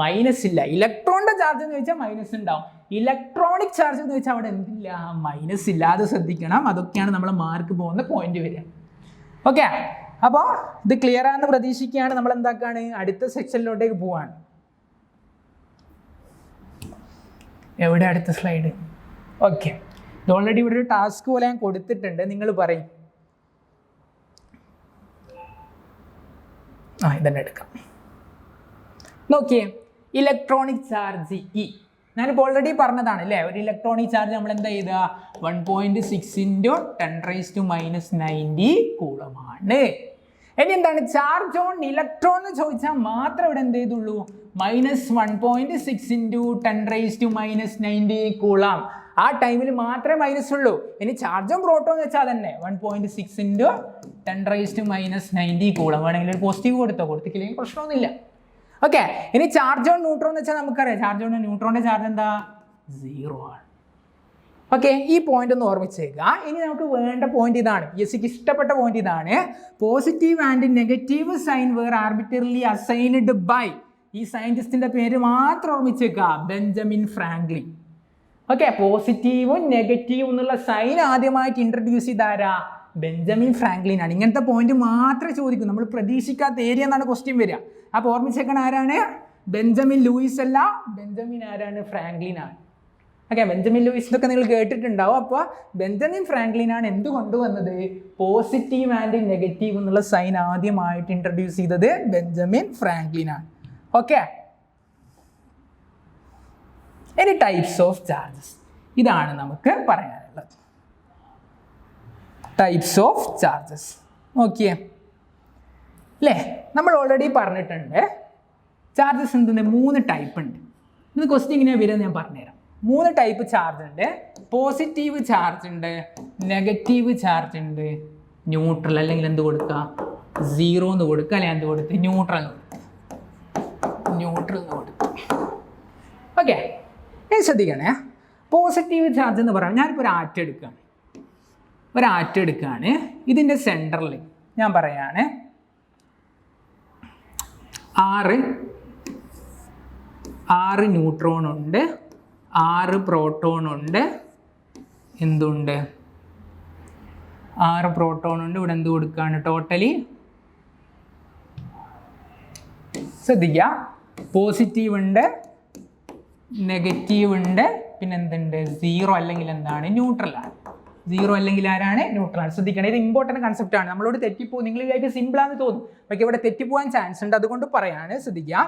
A: മൈനസ് ഇല്ല. ഇലക്ട്രോണിൻ്റെ ചാർജ് എന്ന് വെച്ചാൽ മൈനസ് ഉണ്ടാവും. ഇലക്ട്രോണിക് ചാർജ് എന്ന് വെച്ചാൽ അവിടെ എന്തില്ല? മൈനസ് ഇല്ല. അത് ശ്രദ്ധിക്കണം. അതൊക്കെയാണ് നമ്മൾ മാർക്ക് പോകുന്ന പോയിന്റ് വരിക. ഓക്കെ, അപ്പോൾ ഇത് ക്ലിയർ ആണെന്ന് പ്രതീക്ഷിക്കുകയാണ്. നമ്മൾ എന്താക്കാണ്? അടുത്ത സെക്ഷനിലോട്ടേക്ക് പോവാണ്. എവിടെ അടുത്ത സ്ലൈഡ്? ഓക്കെ, ഇത് ഓൾറെഡി ഇവിടെ ഒരു ടാസ്ക് പോലെ ഞാൻ കൊടുത്തിട്ടുണ്ട്. നിങ്ങൾ പറയും. ഇതന്നെ എടുക്കാം. നോക്കിയേ, ഇലക്ട്രോണിക് ചാർജ് ഇ ഞാനിപ്പോൾ ഓൾറെഡി പറഞ്ഞതാണ് അല്ലേ? ഒരു ഇലക്ട്രോണിക് ചാർജ് നമ്മൾ എന്താ ചെയ്താ? 1.6 × 10⁻90 കൂളമാണ്. ഇനി എന്താണ്? ചാർജ് ഓൺ ഇലക്ട്രോൺ എന്ന് ചോദിച്ചാൽ മാത്രം ഇവിടെ എന്ത് ചെയ്തുള്ളൂ? -1.6 × 10⁻90 കൂളം. ആ ടൈമിൽ മാത്രമേ മൈനസ് ഉള്ളൂ. ഇനി ചാർജ് ഓൺ പ്രോട്ടോൺ എന്ന് വെച്ചാൽ തന്നെ 1.6 × 10⁻90 കൂളം. വേണമെങ്കിൽ ഒരു പോസിറ്റീവ് കൊടുത്തില്ലെങ്കിൽ പ്രശ്നമൊന്നുമില്ല. ഓക്കെ, ഇനി ചാർജ് ഓൺ ന്യൂട്രോൺ എന്ന് വെച്ചാൽ നമുക്കറിയാം, ചാർജ് ഓൺ ന്യൂട്രോണിന്റെ ചാർജ് എന്താ? 0 ആണ്. ഓക്കെ, ഈ പോയിന്റ് ഒന്ന് ഓർമ്മിച്ചേക്കുക. ഇനി നമുക്ക് വേണ്ട പോയിന്റ് ഇതാണ്, PSC ക്ക് ഇഷ്ടപ്പെട്ട പോയിന്റ് ഇതാണ്. Positive and negative sign were arbitrarily assigned by, ഈ സയന്റിസ്റ്റിന്റെ പേര് മാത്രം ഓർമ്മിച്ചേക്കുക, ബെഞ്ചമിൻ ഫ്രാങ്ക്ലിൻ. ഓക്കെ, പോസിറ്റീവും നെഗറ്റീവും എന്നുള്ള സൈൻ ആദ്യമായിട്ട് ഇൻട്രൊഡ്യൂസ് ചെയ്താരാ? ബെഞ്ചമിൻ ഫ്രാങ്ക്ലിൻ ആണ്. ഇങ്ങനത്തെ പോയിന്റ് മാത്രമേ ചോദിക്കൂ, നമ്മൾ പ്രതീക്ഷിക്കാത്ത ഏരിയ എന്നാണ് ക്വസ്റ്റ്യൻ വരിക. അപ്പോൾ ഓർമ്മിച്ചേക്കണ ആരാണ്? ബെഞ്ചമിൻ ലൂയിസ് അല്ല, ബെഞ്ചമിൻ ആരാണ്? ഫ്രാങ്ക്ലിൻ ആണ്. ഓക്കെ, ബെഞ്ചമിൻ ലൂയിസ് എന്നൊക്കെ നിങ്ങൾ കേട്ടിട്ടുണ്ടാവും. അപ്പോൾ ബെഞ്ചമിൻ ഫ്രാങ്ക്ലിൻ ആണ് എന്ത് കൊണ്ടുവന്നത്? പോസിറ്റീവ് ആൻഡ് നെഗറ്റീവ് എന്നുള്ള സൈൻ ആദ്യമായിട്ട് ഇൻട്രൊഡ്യൂസ് ചെയ്തത് ബെഞ്ചമിൻ ഫ്രാങ്ക്ലിൻ ആണ്. ഓക്കെ, ഇനി ടൈപ്സ് ഓഫ് ചാർജസ്, ഇതാണ് നമുക്ക് പറയാനുള്ളത്. ടൈപ്സ് ഓഫ് ചാർജസ് നോക്കിയേ അല്ലേ, നമ്മൾ ഓൾറെഡി പറഞ്ഞിട്ടുണ്ട് ചാർജസ് എന്തുണ്ട്? 3 ടൈപ്പ് ഉണ്ട്. ഇത് ക്വസ്റ്റ്യൻ ഇങ്ങനെ വരുന്നത് ഞാൻ പറഞ്ഞുതരാം. 3 ടൈപ്പ് ചാർജ് ഉണ്ട്. പോസിറ്റീവ് ചാർജ് ഉണ്ട്, നെഗറ്റീവ് ചാർജ് ഉണ്ട്, ന്യൂട്രൽ അല്ലെങ്കിൽ എന്ത് കൊടുക്കുക? 0 എന്ന് കൊടുക്കുക, അല്ലെങ്കിൽ എന്ത് കൊടുത്ത്? ന്യൂട്രൽ എന്ന് കൊടുക്കുക. ഓക്കെ, ശ്രദ്ധിക്കണേ. പോസിറ്റീവ് ചാർജ് എന്ന് പറയാം, ഞാനിപ്പോൾ ഒരു ആറ്റം എടുക്കുകയാണ്. ഇതിൻ്റെ സെൻറ്ററിൽ ഞാൻ പറയാണ് 6 ന്യൂട്രോൺ ഉണ്ട്, 6 പ്രോട്ടോൺ ഉണ്ട്, എന്തുണ്ട്? 6 പ്രോട്ടോൺ ഉണ്ട്. ഇവിടെ എന്ത് കൊടുക്കുകയാണ്? ടോട്ടലി ശ്രദ്ധിക്കുക, പോസിറ്റീവ് ഉണ്ട്, നെഗറ്റീവ് ഉണ്ട്, പിന്നെ എന്തുണ്ട്? 0 അല്ലെങ്കിൽ എന്താണ്? ന്യൂട്രലാണ്. 0 അല്ലെങ്കിൽ ആരാണ്? ന്യൂട്രലാണ്. ശ്രദ്ധിക്കണം, ഇത് ഇമ്പോർട്ടൻറ്റ് കൺസെപ്റ്റ് ആണ്. നമ്മളോട് തെറ്റിപ്പോകും, നിങ്ങൾ വിചാരിക്കും സിമ്പിളാന്ന് തോന്നും, പക്ഷേ ഇവിടെ തെറ്റിപ്പോകാൻ ചാൻസ് ഉണ്ട്, അതുകൊണ്ട് പറയാണ്. ശ്രദ്ധിക്കുക,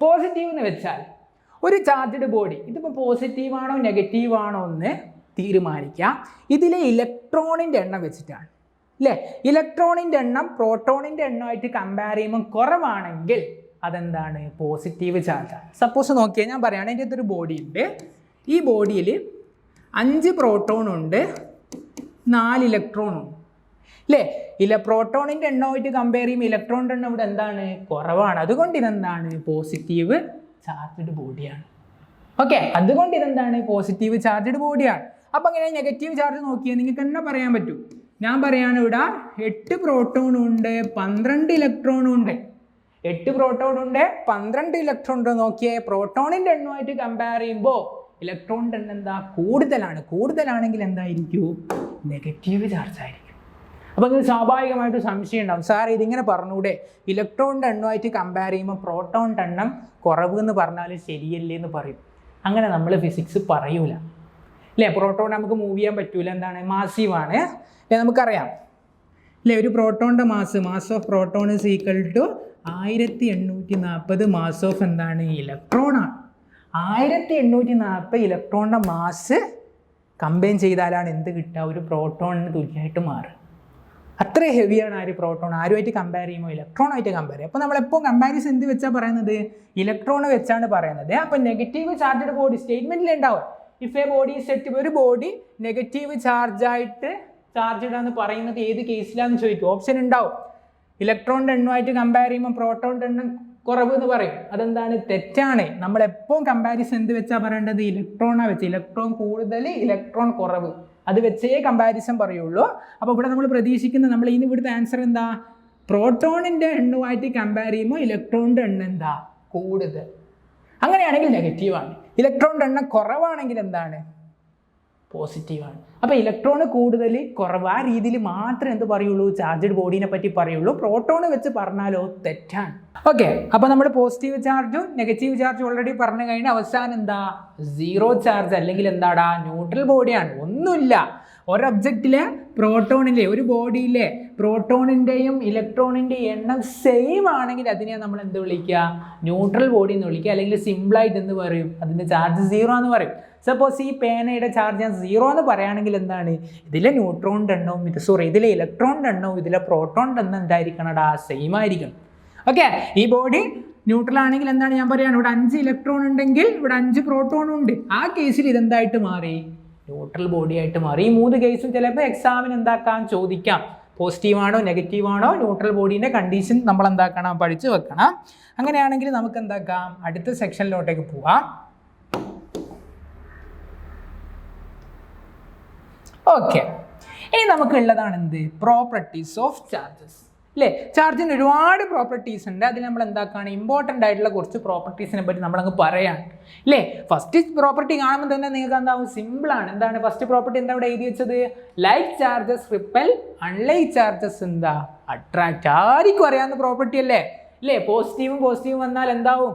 A: പോസിറ്റീവ് എന്ന് വെച്ചാൽ ഒരു ചാർജ്ഡ് ബോഡി, ഇതിപ്പോൾ പോസിറ്റീവ് ആണോ നെഗറ്റീവ് ആണോ എന്ന് തീരുമാനിക്കുക ഇതിലെ ഇലക്ട്രോണിൻ്റെ എണ്ണം വെച്ചിട്ടാണ്, അല്ലേ? ഇലക്ട്രോണിൻ്റെ എണ്ണം പ്രോട്ടോണിൻ്റെ എണ്ണമായിട്ട് കമ്പയർ ചെയ്യുമ്പോൾ കുറവാണെങ്കിൽ അതെന്താണ്? പോസിറ്റീവ് ചാർജാണ്. സപ്പോസ് നോക്കിയാൽ ഞാൻ പറയുകയാണ്, എൻ്റെ അടുത്തൊരു ബോഡി ഉണ്ട്. ഈ ബോഡിയിൽ 5 പ്രോട്ടോൺ ഉണ്ട്, 4 ഇലക്ട്രോൺ ഉണ്ട്, അല്ലേ? പ്രോട്ടോണിൻ്റെ എണ്ണമായിട്ട് കമ്പയർ ചെയ്യുമ്പോൾ ഇലക്ട്രോണിൻ്റെ എണ്ണം ഇവിടെ എന്താണ്? കുറവാണ്. അതുകൊണ്ട് ഇതെന്താണ്? പോസിറ്റീവ് ചാർജ്ഡ് ബോഡിയാണ്. ഓക്കെ, അതുകൊണ്ട് ഇതെന്താണ്? പോസിറ്റീവ് ചാർജ്ഡ് ബോഡിയാണ്. അപ്പോൾ അങ്ങനെ നെഗറ്റീവ് ചാർജ് നോക്കിയാൽ നിങ്ങൾക്ക് തന്നെ പറയാൻ പറ്റും. ഞാൻ പറയാണ്, ഇവിടെ 8 പ്രോട്ടോണും ഉണ്ട്, 12 ഇലക്ട്രോണും ഉണ്ട്. 8 പ്രോട്ടോൺ ഉണ്ട്, 12 ഇലക്ട്രോൺ ഉണ്ട്. നോക്കിയേ, പ്രോട്ടോണിൻ്റെ എണ്ണമായിട്ട് കമ്പയർ ചെയ്യുമ്പോൾ ഇലക്ട്രോണിൻ്റെ എണ്ണം എന്താ? കൂടുതലാണെങ്കിൽ എന്തായിരിക്കും? നെഗറ്റീവ് ചാർജ് ആയിരിക്കും. അപ്പോൾ നിങ്ങൾക്ക് സ്വാഭാവികമായിട്ട് സംശയം ഉണ്ടാവും, സാർ ഇതിങ്ങനെ പറഞ്ഞൂടെ, ഇലക്ട്രോണിൻ്റെ എണ്ണമായിട്ട് കമ്പയർ ചെയ്യുമ്പോൾ പ്രോട്ടോണിൻ്റെ എണ്ണം കുറവ് എന്ന് പറഞ്ഞാൽ ശരിയല്ലേ എന്ന് പറയും. അങ്ങനെ നമ്മൾ ഫിസിക്സ് പറയൂല, അല്ലേ? പ്രോട്ടോൺ നമുക്ക് മൂവ് ചെയ്യാൻ പറ്റൂല, എന്താണ്? മാസീവാണ്, അല്ലേ? നമുക്കറിയാം, അല്ലേ? ഒരു പ്രോട്ടോണിൻ്റെ mass of proton is equal to 1840 mass of എന്താണ്? ഇലക്ട്രോണാണ്. 1840 ഇലക്ട്രോണിൻ്റെ മാസ് കമ്പൈൻ ചെയ്താലാണ് എന്ത് കിട്ടുക? ഒരു പ്രോട്ടോണിന് തുല്യമായിട്ട് മാറുക. അത്ര ഹെവിയാണ് ആര്? പ്രോട്ടോൺ. ആരുമായിട്ട് കമ്പയർ ചെയ്യുമ്പോൾ? ഇലക്ട്രോണായിട്ട് കമ്പയർ ചെയ്യും. അപ്പോൾ നമ്മളെപ്പോൾ കമ്പാരിസൺ എന്ത് വെച്ചാൽ പറയുന്നത്? ഇലക്ട്രോൺ വെച്ചാണ് പറയുന്നത്. അപ്പോൾ നെഗറ്റീവ് ചാർജ്ഡ് ബോഡി സ്റ്റേറ്റ്മെൻറ്റിൽ ഉണ്ടാവും, ഇഫ് എ ബോഡി സെറ്റ്, ഒരു ബോഡി നെഗറ്റീവ് ചാർജായിട്ട് ചാർജ്ഡ് എന്ന് പറയുന്നത് ഏത് കേസിലാണെന്ന് ചോദിക്കും, ഓപ്ഷൻ ഉണ്ടാവും. ഇലക്ട്രോണിൻ്റെ എണ്ണമായിട്ട് കമ്പയർ ചെയ്യുമ്പോൾ പ്രോട്ടോണിൻ്റെ എണ്ണം കുറവ് എന്ന് പറയും. അതെന്താണ്? തെറ്റാണ്. നമ്മളെപ്പോൾ കമ്പാരിസൺ എന്ത് വെച്ചാൽ പറയേണ്ടത്? ഇലക്ട്രോണാണ് വെച്ച്. ഇലക്ട്രോൺ കൂടുതൽ, ഇലക്ട്രോൺ കുറവ്, അത് വെച്ചേ കമ്പാരിസൺ പറയുള്ളൂ. അപ്പോൾ ഇവിടെ നമ്മൾ പ്രതീക്ഷിക്കുന്നത്, നമ്മൾ ഇനി ഇവിടുത്തെ ആൻസർ എന്താ? പ്രോട്ടോണിൻ്റെ എണ്ണമായിട്ട് കമ്പയർ ചെയ്യുമ്പോൾ ഇലക്ട്രോണിൻ്റെ എണ്ണം എന്താ? കൂടുതൽ. അങ്ങനെയാണെങ്കിൽ നെഗറ്റീവാണ്. ഇലക്ട്രോണിൻ്റെ എണ്ണം കുറവാണെങ്കിൽ എന്താണ്? പോസിറ്റീവാണ്. അപ്പോൾ ഇലക്ട്രോൺ കൂടുതൽ കുറവ്, ആ രീതിയിൽ മാത്രമേ എന്ത് പറയുള്ളൂ? ചാർജ്ഡ് ബോഡീനെ പറ്റി പറയുള്ളൂ. പ്രോട്ടോൺ വെച്ച് പറഞ്ഞാലോ തെറ്റാണ്. ഓക്കെ, അപ്പോൾ നമ്മൾ പോസിറ്റീവ് ചാർജും നെഗറ്റീവ് ചാർജും ഓൾറെഡി പറഞ്ഞു കഴിഞ്ഞാൽ അവസാനം എന്താ? 0 ചാർജ് അല്ലെങ്കിൽ എന്താടാ? ന്യൂട്രൽ ബോഡിയാണ്. ഒന്നുമില്ല, ഒരൊബ്ജക്റ്റിലെ പ്രോട്ടോണിലെ, ഒരു ബോഡിയിലെ പ്രോട്ടോണിൻ്റെയും ഇലക്ട്രോണിൻ്റെയും എണ്ണം സെയിം ആണെങ്കിൽ അതിനെ നമ്മൾ എന്ത് വിളിക്കുക? ന്യൂട്രൽ ബോഡി എന്ന് വിളിക്കുക. അല്ലെങ്കിൽ സിമ്പിളായിട്ട് എന്ത് പറയും? അതിൻ്റെ ചാർജ് 0 എന്ന് പറയും. സപ്പോസ് ഈ പേനയുടെ ചാർജ് ഞാൻ 0 എന്ന് പറയുകയാണെങ്കിൽ എന്താണ്? ഇതിലെ ന്യൂട്രോണിൻ്റെ എണ്ണവും ഇതിലെ ഇലക്ട്രോണിൻ്റെ എണ്ണവും ഇതിലെ പ്രോട്ടോണിൻ്റെ എണ്ണം എന്തായിരിക്കണടാ? സെയിം ആയിരിക്കണം. ഓക്കെ, ഈ ബോഡി ന്യൂട്രൽ ആണെങ്കിൽ എന്താണ് ഞാൻ പറയുകയാണ്, ഇവിടെ 5 ഇലക്ട്രോൺ ഉണ്ടെങ്കിൽ ഇവിടെ 5 പ്രോട്ടോൺ ഉണ്ട്. ആ കേസിൽ ഇതെന്തായിട്ട് മാറി? ന്യൂട്രൽ ബോഡി ആയിട്ട് മാറി. ഈ 3 കേസും ചിലപ്പോൾ എക്സാമിന് എന്താക്കാം? ചോദിക്കാം. പോസിറ്റീവ് ആണോ നെഗറ്റീവ് ആണോ ന്യൂട്രൽ ബോഡീൻ്റെ കണ്ടീഷൻ നമ്മൾ എന്താക്കണം? പഠിച്ചു വെക്കണം. അങ്ങനെയാണെങ്കിൽ നമുക്ക് എന്താക്കാം? അടുത്ത സെക്ഷനിലോട്ടേക്ക് പോവാം. ഓക്കെ, ഇനി നമുക്കുള്ളതാണ് എന്ത്? Properties of charges. അല്ലേ, ചാർജിന് ഒരുപാട് പ്രോപ്പർട്ടീസ് ഉണ്ട്. അതിൽ നമ്മൾ എന്താക്കാണ്, ഇമ്പോർട്ടൻ്റ് ആയിട്ടുള്ള കുറച്ച് പ്രോപ്പർട്ടീസിനെ പറ്റി നമ്മളങ്ങ് പറയാണ്. അല്ലേ, ഫസ്റ്റ് പ്രോപ്പർട്ടി കാണുമ്പോൾ തന്നെ നിങ്ങൾക്ക് എന്താവും? സിമ്പിളാണ്. എന്താണ് ഫസ്റ്റ് പ്രോപ്പർട്ടി? എന്താ ഇവിടെ എഴുതി വെച്ചത്? Like charges ripple, unlike charges എന്താ? അട്രാക്റ്റ്. ആർക്കും അറിയാവുന്ന പ്രോപ്പർട്ടി അല്ലേ? ഇല്ലേ, പോസിറ്റീവും വന്നാൽ എന്താവും?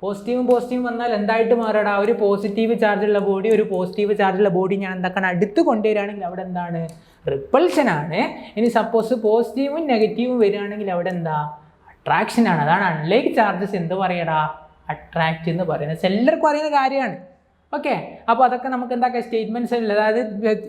A: പോസിറ്റീവും വന്നാൽ എന്തായിട്ട് മാറടാ? ഒരു പോസിറ്റീവ് ചാർജുള്ള ബോഡി, ഒരു പോസിറ്റീവ് ചാർജുള്ള ബോഡി ഞാൻ എന്താക്കണം, അടുത്ത് കൊണ്ടുവരികയാണെങ്കിൽ അവിടെ എന്താണ്? റിപ്പൾഷൻ ആണ്. ഇനി സപ്പോസ് പോസിറ്റീവും നെഗറ്റീവും വരികയാണെങ്കിൽ അവിടെ എന്താ? അട്രാക്ഷൻ ആണ്. അതാണ് അൺലൈക്ക് ചാർജസ് എന്ത് പറയടാ? അട്രാക്റ്റ് എന്ന് പറയുന്നത്. എല്ലാവർക്കും അറിയുന്ന കാര്യമാണ്. ഓക്കെ, അപ്പോൾ അതൊക്കെ നമുക്ക് എന്താക്കാം? സ്റ്റേറ്റ്മെൻറ്റ്സ് അല്ല, അതായത്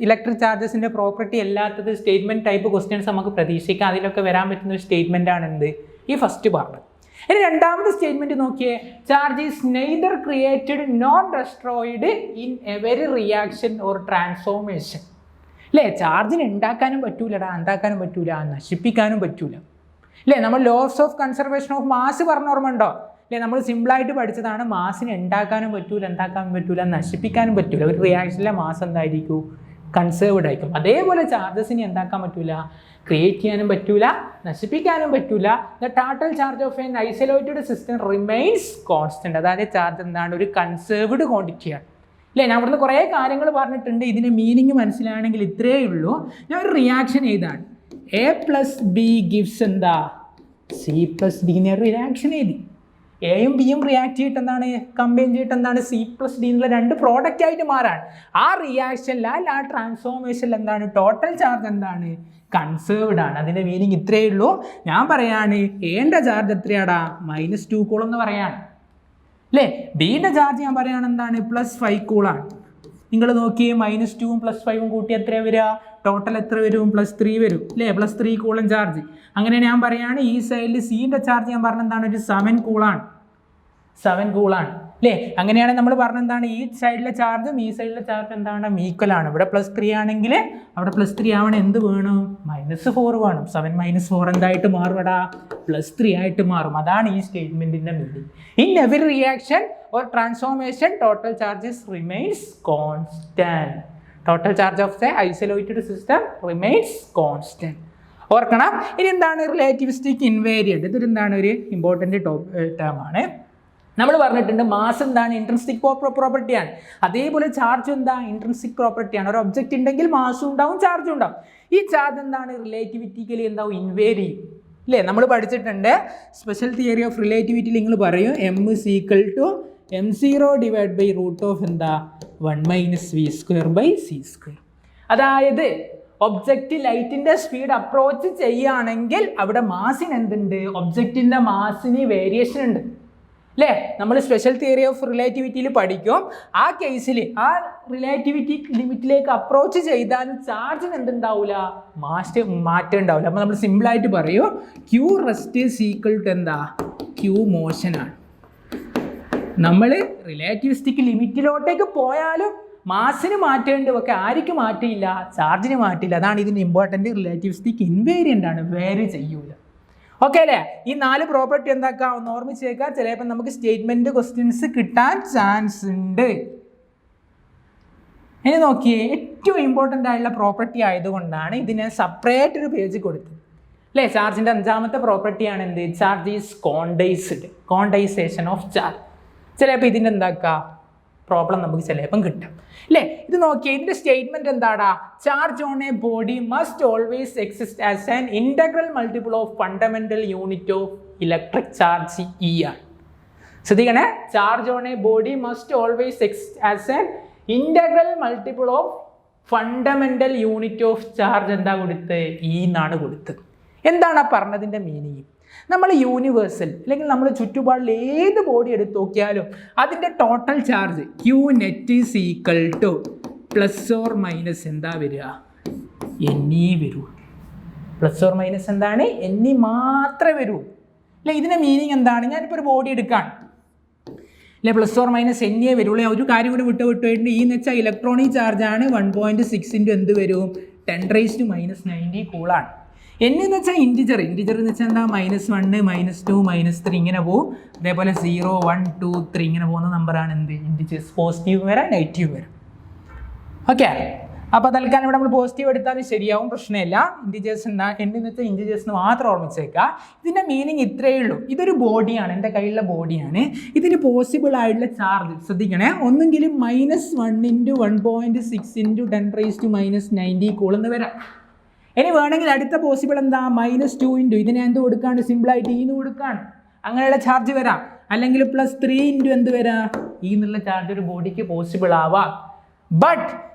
A: ഇലക്ട്രിക് ചാർജസിൻ്റെ പ്രോപ്പർട്ടി അല്ലാത്തത് സ്റ്റേറ്റ്മെൻറ്റ് ടൈപ്പ് ക്വസ്റ്റ്യൻസ് നമുക്ക് പ്രതീക്ഷിക്കാം. അതിലൊക്കെ വരാൻ പറ്റുന്ന ഒരു സ്റ്റേറ്റ്മെൻ്റ് ആണ് എന്ത്? ഈ ഫസ്റ്റ് പറഞ്ഞത്. ഇനി രണ്ടാമത്തെ സ്റ്റേറ്റ്മെന്റ് നോക്കിയേ. Charge is neither created non destroyed in every reaction or transformation. അല്ലേ, ചാർജിന് ഉണ്ടാക്കാനും പറ്റൂലടാ, എന്താക്കാനും പറ്റൂല, നശിപ്പിക്കാനും പറ്റൂല. അല്ലേ, നമ്മൾ laws of conservation of mass പറഞ്ഞ ഓർമ്മ ഉണ്ടോ? അല്ലേ, നമ്മൾ സിമ്പിളായിട്ട് പഠിച്ചതാണ്. മാസിന് ഉണ്ടാക്കാനും പറ്റൂല, എന്താക്കാനും പറ്റൂല, നശിപ്പിക്കാനും പറ്റൂല. ഒരു റിയാക്ഷനിലെ മാസ് എന്തായിരിക്കും? കൺസേർവ്ഡ് ആയിരിക്കും. അതേപോലെ ചാർജസിന് എന്താക്കാൻ പറ്റൂല? ക്രിയേറ്റ് ചെയ്യാനും പറ്റൂല, നശിപ്പിക്കാനും പറ്റൂല. The total charge of N isolated system remains constant. അതായത് ചാർജ് എന്താണ്? ഒരു കൺസേർവ്ഡ് ക്വാണ്ടിറ്റിയാണ്. അല്ലേ, ഞാൻ ഇവിടുന്ന് കുറേ കാര്യങ്ങൾ പറഞ്ഞിട്ടുണ്ട്. ഇതിൻ്റെ മീനിങ് മനസ്സിലാണെങ്കിൽ ഇത്രയേ ഉള്ളൂ. ഞാൻ ഒരു റിയാക്ഷൻ എഴുതാണ്. എ പ്ലസ് ബി ഗിവ്സ് എന്താ? സി പ്ലസ് ഡി എന്നൊരു റിയാക്ഷൻ എഴുതി. എയും ബിയും റിയാക്ട് ചെയ്തിട്ട് എന്താണ്? കമ്പൈൻ ചെയ്തിട്ട് എന്താണ്? സി പ്ലസ് ഡി എന്നുള്ള രണ്ട് പ്രോഡക്റ്റ് ആയിട്ട് മാറാൻ. ആ റിയാക്ഷനിൽ ആ ട്രാൻസ്ഫോർമേഷനിൽ എന്താണ്? ടോട്ടൽ ചാർജ് എന്താണ്? കൺസേർവ്ഡ് ആണ്. അതിൻ്റെ മീനിങ് ഇത്രയേ ഉള്ളൂ. ഞാൻ പറയാണ് എന്റെ ചാർജ് എത്രയാടാ? -2 കൂളം എന്ന് പറയാണ്. അല്ലേ, ബിയുടെ ചാർജ് ഞാൻ പറയുകയാണ് എന്താണ്? +5 കൂളാണ്. നിങ്ങൾ നോക്കിയേ, -2ഉം +5ഉം കൂട്ടി എത്ര വരിക? ടോട്ടൽ എത്ര വരും? +3 വരും. അല്ലേ, +3 കൂളം ചാർജ്. അങ്ങനെ ഞാൻ പറയുകയാണ് ഈ സൈഡിൽ സിയുടെ ചാർജ് ഞാൻ പറഞ്ഞ എന്താണ്? ഒരു 7 കൂളാണ്. 7 കൂളാണ്. അല്ലേ, അങ്ങനെയാണെങ്കിൽ നമ്മൾ പറഞ്ഞെന്താണ്? ഈ സൈഡിലെ ചാർജും ഈ സൈഡിലെ ചാർജ് എന്താണ്? ഈക്വൽ ആണ്. ഇവിടെ +3 ആണെങ്കിൽ അവിടെ +3 ആവണം എന്ത് വേണം? -4 വേണം. 7 - 4 എന്തായിട്ട് മാറുമടാ? +3 ആയിട്ട് മാറും. അതാണ് ഈ സ്റ്റേറ്റ്മെന്റിന്റെ meaning. In every reaction or transformation total charges remains constant. Total charge of the isolated system remains constant. ഓർക്കണം. ഇനി എന്താണ്? Relativistic invariant. ഇതൊരു എന്താണ്? ഒരു ഇമ്പോർട്ടൻ്റ് ടേം ആണ്. നമ്മൾ പറഞ്ഞിട്ടുണ്ട് മാസ് എന്താണ്? ഇൻട്രിൻസിക് പ്രോപ്പർട്ടിയാണ്. അതേപോലെ ചാർജ് എന്താ? ഇൻട്രിൻസിക് പ്രോപ്പർട്ടിയാണ്. ഒരു ഒബ്ജക്റ്റ് ഉണ്ടെങ്കിൽ മാസും ഉണ്ടാവും, ചാർജും ഉണ്ടാവും. ഈ ചാർജ് എന്താണ്? റിലേറ്റിവിറ്റിക്കലി എന്താവും? ഇൻവേരി ചെയ്യും. അല്ലേ, നമ്മൾ പഠിച്ചിട്ടുണ്ട് സ്പെഷ്യൽ തിയറി ഓഫ് റിലേറ്റിവിറ്റിയിൽ നിങ്ങൾ പറയും m m0 divide by root of എന്താ? 1 - v²/c². അതായത് ഒബ്ജക്റ്റ് ലൈറ്റിന്റെ സ്പീഡ് അപ്രോച്ച് ചെയ്യുകയാണെങ്കിൽ അവിടെ മാസിന് എന്തുണ്ട്? ഒബ്ജക്റ്റിന്റെ മാസിന് വേരിയേഷൻ ഉണ്ട്. അല്ലേ, നമ്മൾ സ്പെഷ്യൽ തിയറി ഓഫ് റിലേറ്റിവിറ്റിയിൽ പഠിക്കും. ആ കേസിൽ ആ റിലേറ്റിവിറ്റി ലിമിറ്റിലേക്ക് അപ്രോച്ച് ചെയ്താലും ചാർജിന് എന്തുണ്ടാവില്ല? മാറ്റം ഉണ്ടാവില്ല. അപ്പോൾ നമ്മൾ സിമ്പിളായിട്ട് പറയും Q rest is equal to എന്താ? ക്യൂ മോഷനാണ്. നമ്മൾ റിലേറ്റിവിസ്റ്റിക് ലിമിറ്റിലോട്ടേക്ക് പോയാലും മാസിന് മാറ്റേണ്ട ഒക്കെ ആർക്കും മാറ്റില്ല, ചാർജിന് മാറ്റില്ല. അതാണ് ഇതിൻ്റെ ഇമ്പോർട്ടൻ്റ്. റിലേറ്റിവിസ്റ്റിക് ഇൻവേരിയൻ്റ് ആണ്, വേരി ചെയ്യൂല. ഓക്കെ അല്ലേ, ഈ 4 പ്രോപ്പർട്ടി എന്താക്കാം? ഒന്ന് ഓർമ്മിച്ചേക്കാം. ചിലപ്പോൾ നമുക്ക് സ്റ്റേറ്റ്മെൻറ്റ് ക്വസ്റ്റ്യൻസ് കിട്ടാൻ ചാൻസ് ഉണ്ട്. ഇനി നോക്കിയേ, ഏറ്റവും ഇമ്പോർട്ടൻ്റ് ആയിട്ടുള്ള പ്രോപ്പർട്ടി ആയതുകൊണ്ടാണ് ഇതിനെ സെപ്പറേറ്റ് ഒരു പേജ് കൊടുത്തത്. അല്ലേ, ചാർജിൻ്റെ 5ാമത്തെ പ്രോപ്പർട്ടിയാണ് എന്ത്? Charge is കോണ്ടൈസ്ഡ്. കോണ്ടൈസേഷൻ of charge. ചിലപ്പോൾ ഇതിൻ്റെ എന്താക്കുക? പ്രോബ്ലം നമുക്ക് ചിലപ്പം കിട്ടും. അല്ലേ, ഇത് നോക്കിയേ, ഇതിൻ്റെ സ്റ്റേറ്റ്മെൻറ്റ് എന്താടാ? Charge on A body must always exist as an integral multiple of fundamental unit of electric charge E ആണ്. ശ്രദ്ധിക്കണേ, charge on A body must always exist as an integral multiple of fundamental unit of charge എന്താ കൊടുത്ത്? E എന്നാണ് കൊടുത്തത്. എന്താണ് ആ പറഞ്ഞതിൻ്റെ meaning? നമ്മൾ യൂണിവേഴ്സൽ അല്ലെങ്കിൽ നമ്മൾ ചുറ്റുപാടിൽ ഏത് ബോഡി എടുത്ത് നോക്കിയാലും അതിൻ്റെ total charge Q net is equal to ± എന്താ വരിക? NE വരൂ. ± എന്താണ്? NE മാത്രമേ വരൂ. അല്ലെ, ഇതിൻ്റെ മീനിങ് എന്താണ്? ഞാനിപ്പോൾ ഒരു ബോഡി എടുക്കാൻ അല്ലെ, ± NE വരുള്ളൂ. ഒരു കാര്യം കൂടി വിട്ടുപോയിട്ട് ഈ എന്ന് വെച്ചാൽ ഇലക്ട്രോണിക് ചാർജാണ്. 1.6 × എന്ത് വരും? 10⁻⁻⁹ കൂളാണ്. N എന്ന് വെച്ചാൽ ഇൻറ്റിജർ എന്ന് വെച്ചാൽ എന്താ? -1 -2 -3 ഇങ്ങനെ പോകും. അതേപോലെ 0 1 2 3 ഇങ്ങനെ പോകുന്ന നമ്പറാണ് എന്ത്? ഇൻറ്റിജേഴ്സ്. പോസിറ്റീവ് വരാം, നെഗറ്റീവ് വരാം. ഓക്കെ, അപ്പോൾ തൽക്കാലം ഇവിടെ നമ്മൾ പോസിറ്റീവ് എടുത്താലും ശരിയാവും, പ്രശ്നമില്ല. ഇൻറ്റിജേഴ്സ് എന്ന് വെച്ചാൽ ഇൻറ്റിജേഴ്സ് മാത്രം ഓർമ്മിച്ചേക്കുക. ഇതിൻ്റെ മീനിങ് ഇത്രയേ ഉള്ളൂ. ഇതൊരു ബോഡിയാണ്, എൻ്റെ കയ്യിലുള്ള ബോഡിയാണ്. ഇതിന് പോസിബിൾ ആയിട്ടുള്ള ചാർജ് ശ്രദ്ധിക്കണേ, ഒന്നെങ്കിലും -1 × 1.6 × 10⁻⁻90 കൂളെന്ന് വരാം. ഇനി വേണമെങ്കിൽ അടുത്ത പോസിബിൾ എന്താ, -2 × ഇതിനെ എന്ത് കൊടുക്കാണ്, സിമ്പിളായിട്ട് എന്ന് കൊടുക്കാണ്, അങ്ങനെയുള്ള ചാർജ് വരാം. അല്ലെങ്കിൽ +3 × എന്ത് വരാം, എന്നുള്ള ചാർജ് ഒരു ബോഡിക്ക് പോസിബിൾ ആവാം. ബട്ട്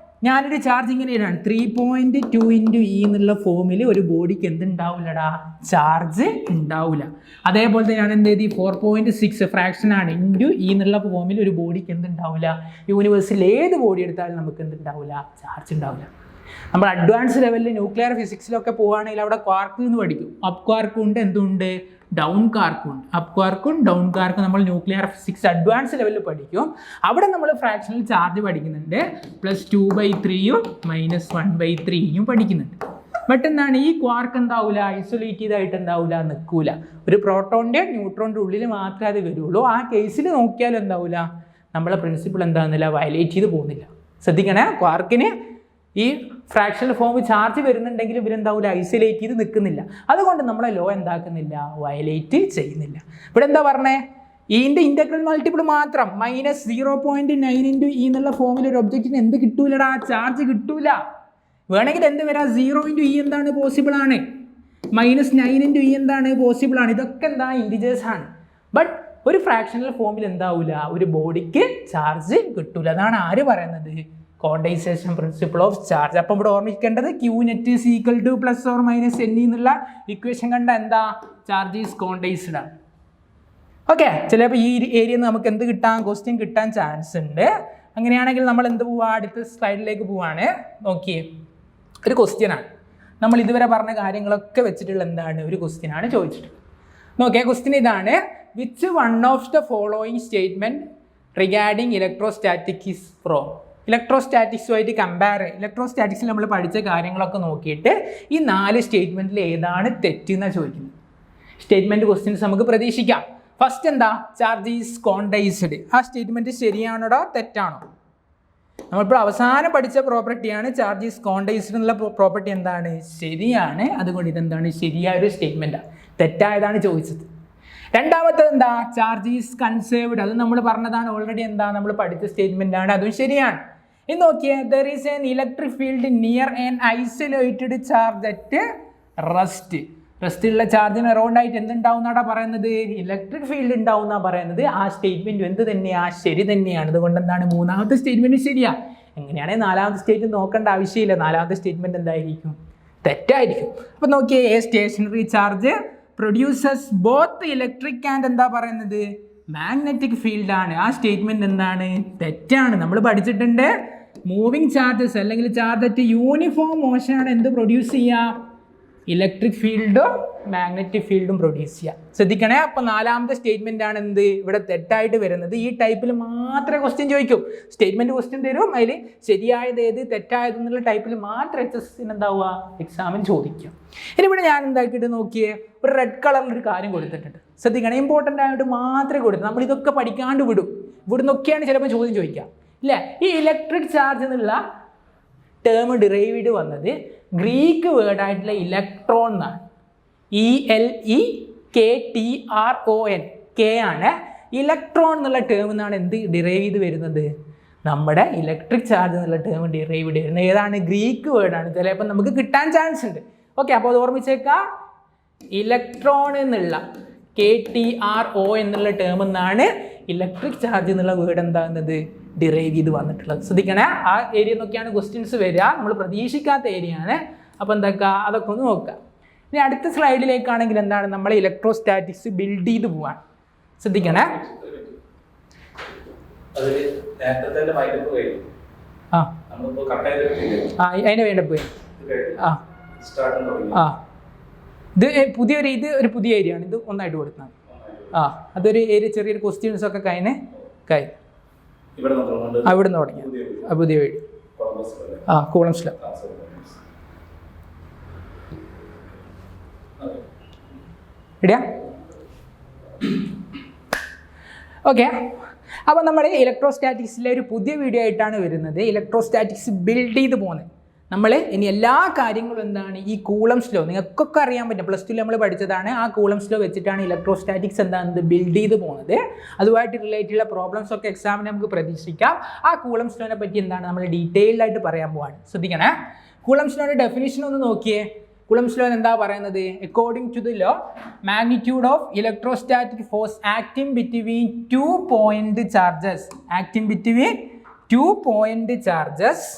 A: ഞാനൊരു ചാർജ് ഇങ്ങനെ ഇടാണ്, 3.2 × എന്നുള്ള ഫോമിൽ ഒരു ബോഡിക്ക് എന്തുണ്ടാവില്ലടാ, ചാർജ് ഉണ്ടാവില്ല. അതേപോലെ തന്നെയാണ് എന്ത് ചെയ്തി 4.6 ഫ്രാക്ഷനാണ് × എന്നുള്ള ഫോമിൽ ഒരു ബോഡിക്ക് എന്തുണ്ടാവില്ല, യൂണിവേഴ്സിൽ ഏത് ബോഡി എടുത്താലും നമുക്ക് എന്തുണ്ടാവില്ല, ചാർജ് ഉണ്ടാവില്ല. നമ്മൾ അഡ്വാൻസ് ലെവലിൽ ന്യൂക്ലിയർ ഫിസിക്സിലൊക്കെ പോവുകയാണെങ്കിൽ അവിടെ ക്വാർക്ക് എന്ന് പഠിക്കും. അപ്പ് ക്വാർക്കും ഉണ്ട്, എന്തുണ്ട്, ഡൗൺ കാർക്കും ഉണ്ട്. അപ്പ് ക്വാർക്കും ഡൗൺ കാർക്കും നമ്മൾ ന്യൂക്ലിയർ ഫിസിക്സ് അഡ്വാൻസ് ലെവലിൽ പഠിക്കും. അവിടെ നമ്മൾ ഫ്രാക്ഷണൽ ചാർജ് പഠിക്കുന്നുണ്ട്, +2/3 -1/3 പഠിക്കുന്നുണ്ട്. ബട്ട് എന്താണ്, ഈ ക്വാർക്ക് എന്താവില്ല, ഐസൊലേറ്റ് ചെയ്തായിട്ട് എന്താവില്ല, നിൽക്കൂല. ഒരു പ്രോട്ടോണിൻ്റെ ന്യൂട്രോണിൻ്റെ ഉള്ളിൽ മാത്രമേ അത് വരുള്ളൂ. ആ കേസിൽ നോക്കിയാലും എന്താവില്ല, നമ്മളെ പ്രിൻസിപ്പിൾ എന്താകുന്നില്ല, വയലേറ്റ് ചെയ്ത് പോകുന്നില്ല. ശ്രദ്ധിക്കണേ, ക്വാർക്കിന് ഈ ഫ്രാക്ഷണൽ ഫോം ചാർജ് വരുന്നുണ്ടെങ്കിൽ ഇവരെന്താവില്ല, ഐസൊലേറ്റ് ചെയ്ത് നിൽക്കുന്നില്ല. അതുകൊണ്ട് നമ്മളെ ലോ എന്താക്കുന്നില്ല, വയലേറ്റ് ചെയ്യുന്നില്ല. ഇവിടെ എന്താ പറഞ്ഞേ, ഇതിൻ്റെ ഇൻ്റഗ്രൽ മൾട്ടിപ്പിൾ മാത്രം -0.9 × എന്നുള്ള ഫോമിൽ ഒരു ഒബ്ജക്റ്റിന് എന്ത് കിട്ടൂലടാ, ചാർജ് കിട്ടൂല. വേണമെങ്കിൽ എന്ത് വരാം, 0 × എന്താണ്, പോസിബിൾ ആണ്. -9 × എന്താണ്, പോസിബിൾ ആണ്. ഇതൊക്കെ എന്താ, ഇൻറ്റിജേഴ്സ് ആണ്. ബട്ട് ഒരു ഫ്രാക്ഷണൽ ഫോമിൽ എന്താവില്ല, ഒരു ബോഡിക്ക് ചാർജ് കിട്ടൂല. അതാണ് ആര് പറയുന്നത്, ക്വാണ്ടൈസേഷൻ പ്രിൻസിപ്പിൾ ഓഫ് ചാർജ്. അപ്പം ഇവിടെ ഓർമ്മിക്കേണ്ടത് Q₁ ± n എന്നുള്ള ഇക്വേഷൻ കണ്ട എന്താ, ചാർജ് ഈസ് ക്വാണ്ടൈസ്ഡ് ആണ്. ഓക്കെ, ചിലപ്പോൾ ഈ ഏരിയയിൽ നിന്ന് നമുക്ക് എന്ത് കിട്ടാൻ, ക്വസ്റ്റ്യൻ കിട്ടാൻ ചാൻസ് ഉണ്ട്. അങ്ങനെയാണെങ്കിൽ നമ്മൾ എന്ത് പോവാ, അടുത്ത സ്ലൈഡിലേക്ക് പോവാണ്. നോക്കിയേ, ഒരു ക്വസ്റ്റ്യനാണ്. നമ്മൾ ഇതുവരെ പറഞ്ഞ കാര്യങ്ങളൊക്കെ വെച്ചിട്ടുള്ള എന്താണ്, ഒരു ക്വസ്റ്റ്യനാണ് ചോദിച്ചിട്ടുള്ളത്. നോക്കിയേ, ക്വസ്റ്റ്യൻ ഇതാണ്, which one of the following statement regarding electrostatic is from. ഇലക്ട്രോസ്റ്റാറ്റിക്സുമായിട്ട് കമ്പയർ, ഇലക്ട്രോസ്റ്റാറ്റിക്സിൽ നമ്മൾ പഠിച്ച കാര്യങ്ങളൊക്കെ നോക്കിയിട്ട് ഈ 4 സ്റ്റേറ്റ്മെൻറ്റിൽ ഏതാണ് തെറ്റെന്നാണ് ചോദിക്കുന്നത്. സ്റ്റേറ്റ്മെൻറ്റ് ക്വസ്റ്റ്യൻസ് നമുക്ക് പ്രതീക്ഷിക്കാം. ഫസ്റ്റ് എന്താ, ചാർജ് ഈസ് ക്വാണ്ടൈസ്ഡ്. ആ സ്റ്റേറ്റ്മെൻറ്റ് ശരിയാണോടാ, തെറ്റാണോ? നമ്മളിപ്പോൾ അവസാനം പഠിച്ച പ്രോപ്പർട്ടിയാണ് ചാർജ് ഈസ് ക്വാണ്ടൈസ്ഡ് എന്നുള്ള പ്രോപ്പർട്ടി എന്താണ്, ശരിയാണ്. അതുകൊണ്ട് ഇതെന്താണ്, ശരിയായൊരു സ്റ്റേറ്റ്മെൻറ്റാണ്. തെറ്റായതാണ് ചോദിച്ചത്. രണ്ടാമത്തത് എന്താ, ചാർജ് ഈസ് കൺസേർവ്ഡ്. അത് നമ്മൾ പറഞ്ഞതാണ് ഓൾറെഡി, എന്താ നമ്മൾ പഠിച്ച സ്റ്റേറ്റ്മെൻ്റ് ആണ്, അതും ശരിയാണ്. ഇനി നോക്കിയേ, there is an electric field near an isolated charge at rest. റെസ്റ്റുള്ള ചാർജിന് അറൗണ്ട് ആയിട്ട് എന്തുണ്ടാവും എന്നാണ് പറയുന്നത്, ഇലക്ട്രിക് ഫീൽഡ് ഉണ്ടാവും എന്നാണ് പറയുന്നത്. ആ സ്റ്റേറ്റ്മെൻറ്റ് എന്ത് തന്നെയാണ്, ശരി തന്നെയാണ്. അതുകൊണ്ട് എന്താണ്, മൂന്നാമത്തെ സ്റ്റേറ്റ്മെൻറ്റ് ശരിയാ. എങ്ങനെയാണെങ്കിൽ നാലാമത്തെ സ്റ്റേറ്റ്മെൻറ്റ് നോക്കേണ്ട ആവശ്യമില്ല. നാലാമത്തെ സ്റ്റേറ്റ്മെൻറ്റ് എന്തായിരിക്കും, തെറ്റായിരിക്കും. അപ്പം നോക്കിയേ, a stationary charge produces both electric and എന്താ പറയുന്നത്, മാഗ്നറ്റിക് ഫീൽഡാണ്. ആ സ്റ്റേറ്റ്മെൻറ്റ് എന്താണ്, തെറ്റാണ്. നമ്മൾ പഠിച്ചിട്ടുണ്ട്, മൂവിങ് ചാർജസ് അല്ലെങ്കിൽ ചാർജ് അറ്റ് യൂണിഫോം മോഷനാണ് എന്ത് പ്രൊഡ്യൂസ് ചെയ്യുക, ഇലക്ട്രിക് ഫീൽഡും മാഗ്നറ്റിക് ഫീൽഡും പ്രൊഡ്യൂസ് ചെയ്യുക. ശ്രദ്ധിക്കണേ. അപ്പോൾ നാലാമത്തെ സ്റ്റേറ്റ്മെൻ്റ് ആണ് എന്ത് ഇവിടെ തെറ്റായിട്ട് വരുന്നത്. ഈ ടൈപ്പിൽ മാത്രമേ ക്വസ്റ്റ്യൻ ചോദിക്കൂ. സ്റ്റേറ്റ്മെൻറ്റ് ക്വസ്റ്റ്യൻ തരും, അതിൽ ശരിയായത് ഏത് തെറ്റായത് എന്നുള്ള ടൈപ്പിൽ മാത്രം HSC എന്താവുക, എക്സാമിന് ചോദിക്കും. ഇനി ഇവിടെ ഞാൻ എന്താക്കിയിട്ട് നോക്കിയേ, ഒരു റെഡ് കളറിലൊരു കാര്യം കൊടുത്തിട്ടുണ്ട്. ശ്രദ്ധിക്കണം, ഇമ്പോർട്ടൻ്റ് ആയിട്ട് മാത്രമേ കൊടുത്തു. നമ്മൾ ഇതൊക്കെ പഠിക്കാണ്ട് വിടും. ഇവിടെ നിന്നൊക്കെയാണ് ചിലപ്പോൾ ചോദ്യം ചോദിക്കാം, ഇല്ലേ? ഈ ഇലക്ട്രിക് ചാർജ് എന്നുള്ള ടേം ഡിറൈവ്ഡ് വന്നത് ഗ്രീക്ക് വേർഡായിട്ടുള്ള ഇലക്ട്രോൺ എന്നാണ്. ELEKTRON, കെ ആണ്. ഇലക്ട്രോൺ എന്നുള്ള ടേം എന്നാണ് എന്ത് ഡിറൈവ് ചെയ്ത് വരുന്നത്, നമ്മുടെ ഇലക്ട്രിക് ചാർജ് എന്നുള്ള ടേം ഡിറൈവ് ചെയ്ത് വരുന്നത് ഏതാണ്, ഗ്രീക്ക് വേർഡാണ്. ചിലപ്പോൾ നമുക്ക് കിട്ടാൻ ചാൻസ് ഉണ്ട്. ഓക്കെ, അപ്പോൾ അത് ഓർമ്മിച്ചേക്കാം. ഇലക്ട്രോൺ എന്നുള്ള KTRO എന്നുള്ള ടേം എന്നാണ് ഇലക്ട്രിക് ചാർജ് എന്നുള്ള വേർഡ് എന്താകുന്നത്, ഡിറൈവ് ചെയ്ത് വന്നിട്ടുള്ളത്. ശ്രദ്ധിക്കണേ, ആ ഏരിയ നോക്കിയാണ് ക്വസ്റ്റ്യൻസ് വരിക. നമ്മൾ പ്രതീക്ഷിക്കാത്ത ഏരിയ ആണ്. അപ്പോൾ എന്താക്കുക, അതൊക്കെ ഒന്ന് നോക്കുക. ഇനി അടുത്ത സ്ലൈഡിലേക്കാണെങ്കിൽ എന്താണ്, നമ്മൾ ഇലക്ട്രോസ്റ്റാറ്റിക്സ് ബിൽഡ് ചെയ്ത് പോവാൻ. ശ്രദ്ധിക്കണേ. അതിന് വേണ്ട പോയി. ഇത് ഒരു പുതിയ ഏരിയ ആണ്. ഇത് ഒന്നായിട്ട് കൊടുക്കുന്നത്. അതൊരു ഏരിയ, ചെറിയൊരു ക്വസ്റ്റ്യൻസ് ഒക്കെ കഴിഞ്ഞ് ഇവിടെ നിന്ന് തുടങ്ങി. പുതിയ വീട് കൂളംസ് ലോ. റെഡിയാ? ഓക്കെ, അപ്പോൾ നമ്മുടെ ഇലക്ട്രോസ്റ്റാറ്റിക്സിലെ ഒരു പുതിയ വീഡിയോ ആയിട്ടാണ് വരുന്നത്. ഇലക്ട്രോസ്റ്റാറ്റിക്സ് ബിൽഡ് ചെയ്ത് പോകുന്നത്. നമ്മൾ ഇനി എല്ലാ കാര്യങ്ങളും എന്താണ് ഈ കൂളംസ് ലോ നിങ്ങൾക്കൊക്കെ അറിയാൻ പറ്റും, പ്ലസ് ടു നമ്മൾ പഠിച്ചതാണ്. ആ കൂളംസ് ലോ വെച്ചിട്ടാണ് ഇലക്ട്രോസ്റ്റാറ്റിക്സ് എന്താണെന്ന് ബിൽഡ് ചെയ്ത് പോകുന്നത്. അതുമായിട്ട് റിലേറ്റ് ഉള്ള പ്രോബ്ലംസ് ഒക്കെ എക്സാമിന് നമുക്ക് പ്രതീക്ഷിക്കാം. ആ കൂളംസ് ലോനെ പറ്റി എന്താണ് നമ്മൾ ഡീറ്റെയിൽഡ് ആയിട്ട് പറയാൻ പോവാണ്. ശ്രദ്ധിക്കണേ. കൂളംസ് ലോയുടെ ഡെഫിനിഷൻ ഒന്ന് നോക്കിയേ. കൂളംസ് ലോ എന്താ പറയുന്നത്? According to the law, magnitude of electrostatic force acting between 2 point charges, acting between 2 point charges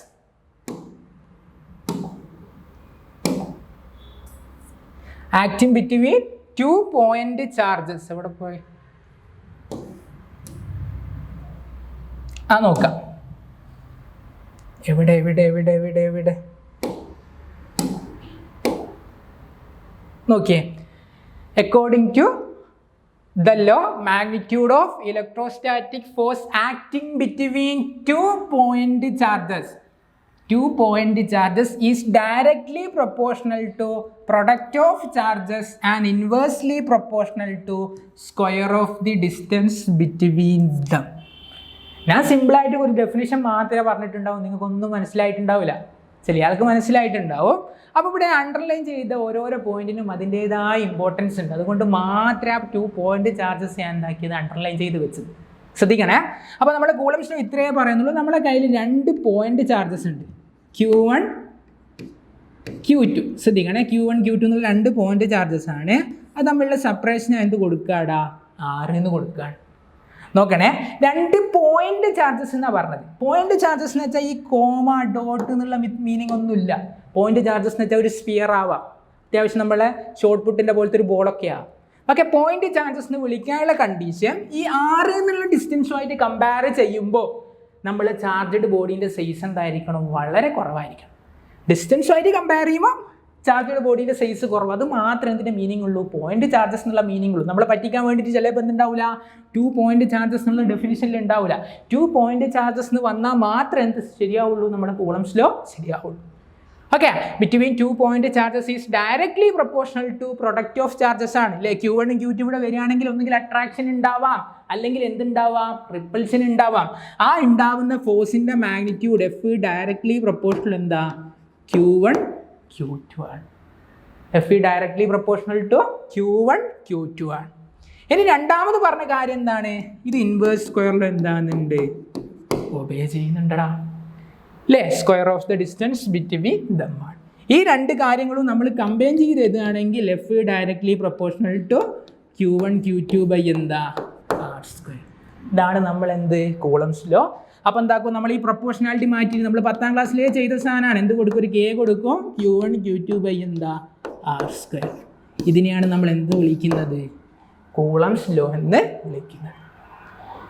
A: acting between 2 point charges. എവിടെ പോയി? നോക്കാം. എവിടെ നോക്കിയേ. According to the law, magnitude of electrostatic force acting between 2 point charges, 2 point charges is directly proportional to product of charges and inversely proportional to square of the distance between them. ഞാൻ സിമ്പിളായിട്ട് ഒരു definition മാത്രമേ പറഞ്ഞിട്ടുണ്ടാവും, നിങ്ങൾക്കൊന്നും മനസ്സിലായിട്ടുണ്ടാവില്ല. ചില ആൾക്ക് മനസ്സിലായിട്ടുണ്ടാവും. അപ്പോൾ ഇവിടെ അണ്ടർലൈൻ ചെയ്ത ഓരോരോ പോയിന്റിനും അതിൻ്റെതായ ഇമ്പോർട്ടൻസ് ഉണ്ട്. അതുകൊണ്ട് മാത്രമേ ആ 2 point ചാർജസ് ഞാൻ എന്താക്കിയത് അണ്ടർലൈൻ ചെയ്ത് വെച്ചത്. ശ്രദ്ധിക്കണേ. അപ്പോൾ നമ്മുടെ കൂളംസ് ലോ ഇത്രയേ പറയുന്നുള്ളൂ. നമ്മുടെ കയ്യിൽ 2 point ചാർജസ് ഉണ്ട്, Q1 Q2. ശ്രദ്ധിക്കണേ, Q1 Q2 എന്നുള്ള 2 point ചാർജസ് ആണ്. അത് തമ്മിലുള്ള സെപ്പറേഷൻ എന്ത് കൊടുക്കാടാ? R എന്ന് കൊടുക്കുകയാണ്. നോക്കണേ, 2 point ചാർജസ് എന്നാണ് പറഞ്ഞത്. പോയിന്റ് ചാർജസ് എന്ന് വെച്ചാൽ ഈ കോമ ഡോട്ട് എന്നുള്ള മീനിങ് ഒന്നുമില്ല. പോയിന്റ് ചാർജസ് എന്ന് വെച്ചാൽ ഒരു സ്ഫിയർ ആവാം, അത്യാവശ്യം നമ്മളെ ഷോർട്ട് പുട്ടിൻ്റെ പോലത്തെ ഒരു ബോളൊക്കെയാണ്. ഓക്കെ, പോയിന്റ് ചാർജസ് എന്ന് വിളിക്കാനുള്ള കണ്ടീഷൻ ഈ R എന്നുള്ള ഡിസ്റ്റൻസുമായിട്ട് കമ്പയർ ചെയ്യുമ്പോൾ നമ്മൾ ചാർജഡ് ബോഡീൻ്റെ സൈസ് എന്തായിരിക്കണം? വളരെ കുറവായിരിക്കണം. ഡിസ്റ്റൻസുമായിട്ട് കമ്പയർ ചെയ്യുമ്പോൾ ചാർജഡ് ബോഡീൻ്റെ സൈസ് കുറവ്. അത് മാത്രമേ എന്തിൻ്റെ മീനിങ് ഉള്ളൂ? പോയിന്റ് ചാർജസ് എന്നുള്ള മീനിങ് ഉള്ളൂ. നമ്മളെ പറ്റിക്കാൻ വേണ്ടിയിട്ട് ചിലപ്പോൾ എന്തുണ്ടാവില്ല? 2 point ചാർജസ് എന്നുള്ള ഡെഫിനിഷനിൽ ഉണ്ടാവില്ല. 2 point ചാർജസ് എന്ന് വന്നാൽ മാത്രമേ എന്ത് ശരിയാവുള്ളൂ? നമ്മുടെ കൂളംസ് ലോ ശരിയാവുള്ളൂ. Okay, between 2 point charges is directly proportional to product of charges ആണ്. അല്ലേ? Q1 Q2 ഇവിടെ വരികയാണെങ്കിൽ ഒന്നുകിൽ അട്രാക്ഷൻ ഉണ്ടാവാം, അല്ലെങ്കിൽ എന്തുണ്ടാവാം? റിപ്പൾഷൻ ഉണ്ടാവാം. ആ ഉണ്ടാവുന്ന ഫോഴ്സിൻ്റെ മാഗ്നിറ്റ്യൂഡ് F ഡയറക്ട്ലി പ്രൊപ്പോർഷണൽ എന്താ? Q1 Q2 ആണ്. F directly proportional to Q1 Q2 ആണ്. ഇനി രണ്ടാമത് പറഞ്ഞ കാര്യം എന്താണ്? ഇത് ഇൻവേഴ്സ് സ്ക്വയറിൽ എന്താണെന്നുണ്ട്? ഒബേ ചെയ്യുന്നുണ്ടടാ, അല്ലേ? Square of the distance between them ആണ്. ഈ 2 കാര്യങ്ങളും നമ്മൾ കമ്പൈൻ ചെയ്ത് എഴുതുകയാണെങ്കിൽ F directly proportional to Q1 Q2 by എന്താ? R square. ഇതാണ് നമ്മൾ എന്ത്? Coulomb's law. അപ്പോൾ എന്താക്കും? നമ്മൾ ഈ പ്രൊപ്പോർഷണാലിറ്റി മാറ്റി നമ്മൾ 10ാം ക്ലാസ്സിലേ ചെയ്ത സാധനമാണ്. എന്ത് കൊടുക്കും? ഒരു K കൊടുക്കും. Q1 Q2 ബൈ എന്താ? R square. ഇതിനെയാണ് നമ്മൾ എന്ത് വിളിക്കുന്നത്? കൂളംസ് ലോ എന്ന് വിളിക്കുന്നത്.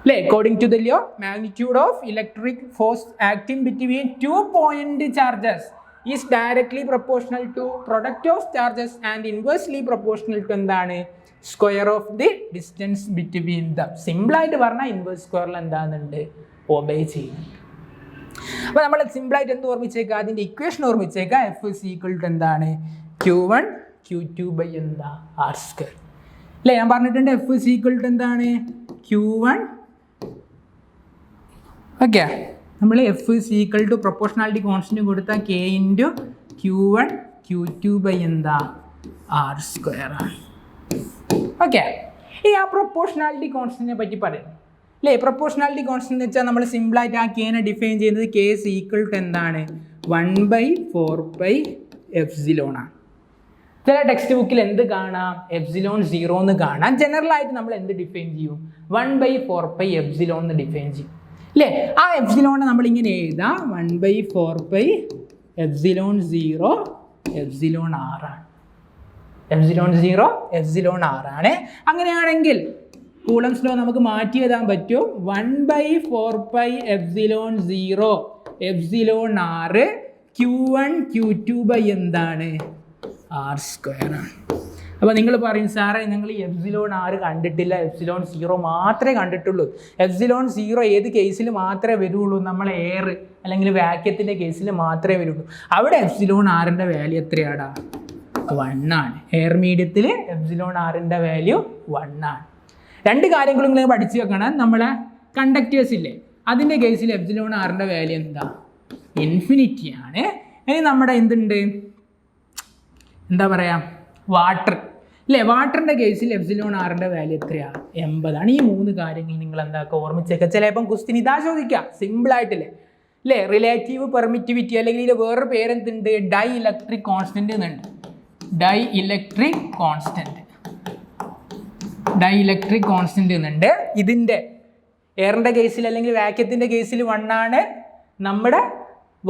A: അല്ലേ? According to the law, magnitude of electric force acting between 2 point charges is directly proportional to product of charges and inversely proportional to എന്താണ്? Square of the distance between them. സിമ്പിളായിട്ട് പറഞ്ഞാൽ inverse സ്ക്വയറിൽ എന്താണെന്നുണ്ട്? Obey ചെയ്യുന്നുണ്ട്. അപ്പോൾ നമ്മൾ സിമ്പിളായിട്ട് എന്ത് ഓർമ്മിച്ചേക്കുക? അതിൻ്റെ equation ഓർമ്മിച്ചേക്കുക. F is equal to എന്താണ്? Q1 Q2 ബൈ എന്താ? R square. അല്ലേ? ഞാൻ പറഞ്ഞിട്ടുണ്ട് F is equal to എന്താണ്? Q1. ഓക്കെ, നമ്മൾ F is equal to proportionality constant കൊടുത്താൽ K into Q1 Q2 by എന്താ? R സ്ക്വയർ ആണ്. ഓക്കെ, ഈ ആ പ്രൊപ്പോർഷണാലിറ്റി കോൺസ്റ്റന്റിനെ പറ്റി പറയുന്നു. അല്ലേ? പ്രൊപ്പോർഷണാലിറ്റി കോൺസ്റ്റന്റ് എന്ന് വെച്ചാൽ നമ്മൾ സിമ്പിളായിട്ട് ആ കേനെ ഡിഫൈൻ ചെയ്യുന്നത് K is equal to എന്താണ്? 1/4πε ആണ്. ചില ടെക്സ്റ്റ് ബുക്കിൽ എന്ത് കാണാം? എപ്സിലോൺ 0 എന്ന് കാണാം. ജനറലായിട്ട് നമ്മൾ എന്ത് ഡിഫൈൻ ചെയ്യും? 1/4πε എന്ന് ഡിഫൈൻ ചെയ്യും. അല്ലേ? ആ എപ്സിലോണെ നമ്മളിങ്ങനെ എഴുതാം. 1/4πε0 എപ്സിലോൺ R ആണ്. എപ്സിലോൺ 0 എപ്സിലോൺ R ആണ്. അങ്ങനെയാണെങ്കിൽ കൂളംസ് ലോ നമുക്ക് മാറ്റി എഴുതാൻ പറ്റും. 1/4πε0 epsilon R Q1 Q2 by എന്താണ്? R സ്ക്വയർ ആണ്. അപ്പോൾ നിങ്ങൾ പറയും, സാറേ നിങ്ങൾ ഈ എപ്സിലോൺ R കണ്ടിട്ടില്ല, എപ്സിലോൺ 0 മാത്രമേ കണ്ടിട്ടുള്ളൂ. എപ്സിലോൺ 0 ഏത് കേസിൽ മാത്രമേ വരുള്ളൂ? നമ്മളെ എയർ അല്ലെങ്കിൽ വാക്യത്തിൻ്റെ കേസിൽ മാത്രമേ വരുള്ളൂ. അവിടെ എപ്സിലോൺ Rൻ്റെ വാല്യൂ എത്രയാടാ? 1 ആണ്. എയർ മീഡിയത്തിൽ എപ്സിലോൺ Rൻ്റെ വാല്യൂ 1 ആണ്. 2 കാര്യങ്ങളും നിങ്ങൾ പഠിച്ചു വെക്കണം. നമ്മളെ കണ്ടക്ടേഴ്സ് ഇല്ലേ, അതിൻ്റെ കേസിൽ എപ്സിലോൺ Rൻ്റെ വാല്യൂ എന്താ? ഇൻഫിനിറ്റി ആണ്. ഇനി നമ്മുടെ എന്തുണ്ട്, എന്താ പറയുക, വാട്ടർ അല്ലേ. വാട്ടറിൻ്റെ കേസിൽ എപ്സിലോൺ ആറിൻ്റെ വാല്യൂ എത്രയാണ്? 80 ആണ്. ഈ 3 കാര്യങ്ങൾ നിങ്ങൾ എന്താക്കുക, ഓർമ്മിച്ചേക്കുക. ചിലപ്പം ക്വസ്റ്റ്യൻ ഇതാ ചോദിക്കുക, സിമ്പിളായിട്ടില്ലേ അല്ലേ. റിലേറ്റീവ് പെർമിറ്റിവിറ്റി അല്ലെങ്കിൽ ഇതിൻ്റെ വേറൊരു പേരെന്തുണ്ട്, ഡൈ ഇലക്ട്രിക് കോൺസ്റ്റൻറ്റ് എന്നുണ്ട്. ഡൈ ഇലക്ട്രിക് കോൺസ്റ്റൻറ്റ് എന്നുണ്ട്. ഇതിൻ്റെ എയറിൻ്റെ കേസിൽ അല്ലെങ്കിൽ വാക്യത്തിൻ്റെ കേസിൽ 1 ആണ്. നമ്മുടെ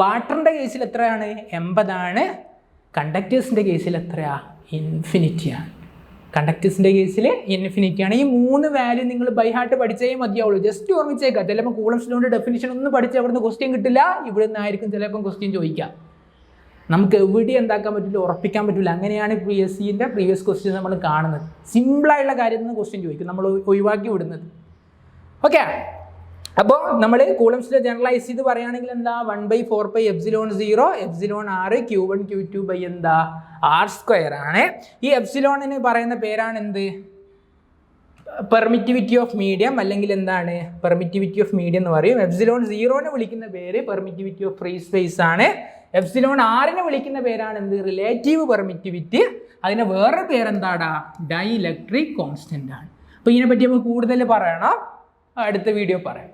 A: വാട്ടറിൻ്റെ കേസിൽ എത്രയാണ്? 80 ആണ്. കണ്ടക്ടേഴ്സിൻ്റെ കേസിൽ എത്രയാണ്? ഇൻഫിനിറ്റിയാണ്. കണ്ടക്ടേഴ്സിൻ്റെ കേസിൽ ഇൻഫിനിറ്റിയാണ്. ഈ 3 വാല്യൂ നിങ്ങൾ ബൈ ഹാർട്ട് പഠിച്ചേ മതിയാവുള്ളൂ. ജസ്റ്റ് ഓർമ്മിച്ചേക്കാം. ചിലപ്പോൾ കൂളംസ് ലോയുടെ ഡെഫിനിഷൻ ഒന്നും പഠിച്ച് അവിടുന്ന് ക്വസ്റ്റ്യൻ കിട്ടില്ല, ഇവിടെ നിന്നായിരിക്കും ചിലപ്പം ക്വസ്റ്റ്യൻ ചോദിക്കാം. നമുക്ക് എവിടെ എന്താക്കാൻ പറ്റില്ല, ഉറപ്പിക്കാൻ പറ്റില്ല. അങ്ങനെയാണ് PSCൻ്റെ പ്രീവിയസ് ക്വസ്റ്റ്യൻ നമ്മൾ കാണുന്നത്. സിമ്പിളായുള്ള കാര്യത്തിൽ നിന്ന് ക്വസ്റ്റ്യൻ ചോദിക്കും, നമ്മൾ ഒഴിവാക്കി വിടുന്നത്. ഓക്കെ, അപ്പോൾ നമ്മൾ കൂളംസിൽ ജനറലൈസ് ചെയ്ത് പറയുകയാണെങ്കിൽ എന്താ, 1/4πε0 epsilon r Q1 Q2 by എന്താ r² ആണ്. ഈ എപ്സിലോണിന് പറയുന്ന പേരാണ് എന്ത്, പെർമിറ്റിവിറ്റി ഓഫ് മീഡിയം, അല്ലെങ്കിൽ എന്താണ് പെർമിറ്റിവിറ്റി ഓഫ് മീഡിയം എന്ന് പറയും. എപ്സിലോൺ 0നെ വിളിക്കുന്ന പേര് പെർമിറ്റിവിറ്റി ഓഫ് ഫ്രീ സ്പേസ് ആണ്. എപ്സിലോൺ ആറിനെ വിളിക്കുന്ന പേരാണ് എന്ത്, റിലേറ്റീവ് പെർമിറ്റിവിറ്റി. അതിന് വേറെ പേരെന്താടാ, ഡൈ ഇലക്ട്രിക് കോൺസ്റ്റന്റ് ആണ്. അപ്പോൾ ഇതിനെപ്പറ്റി നമുക്ക് കൂടുതൽ പറയണം, അടുത്ത വീഡിയോ പറയാം.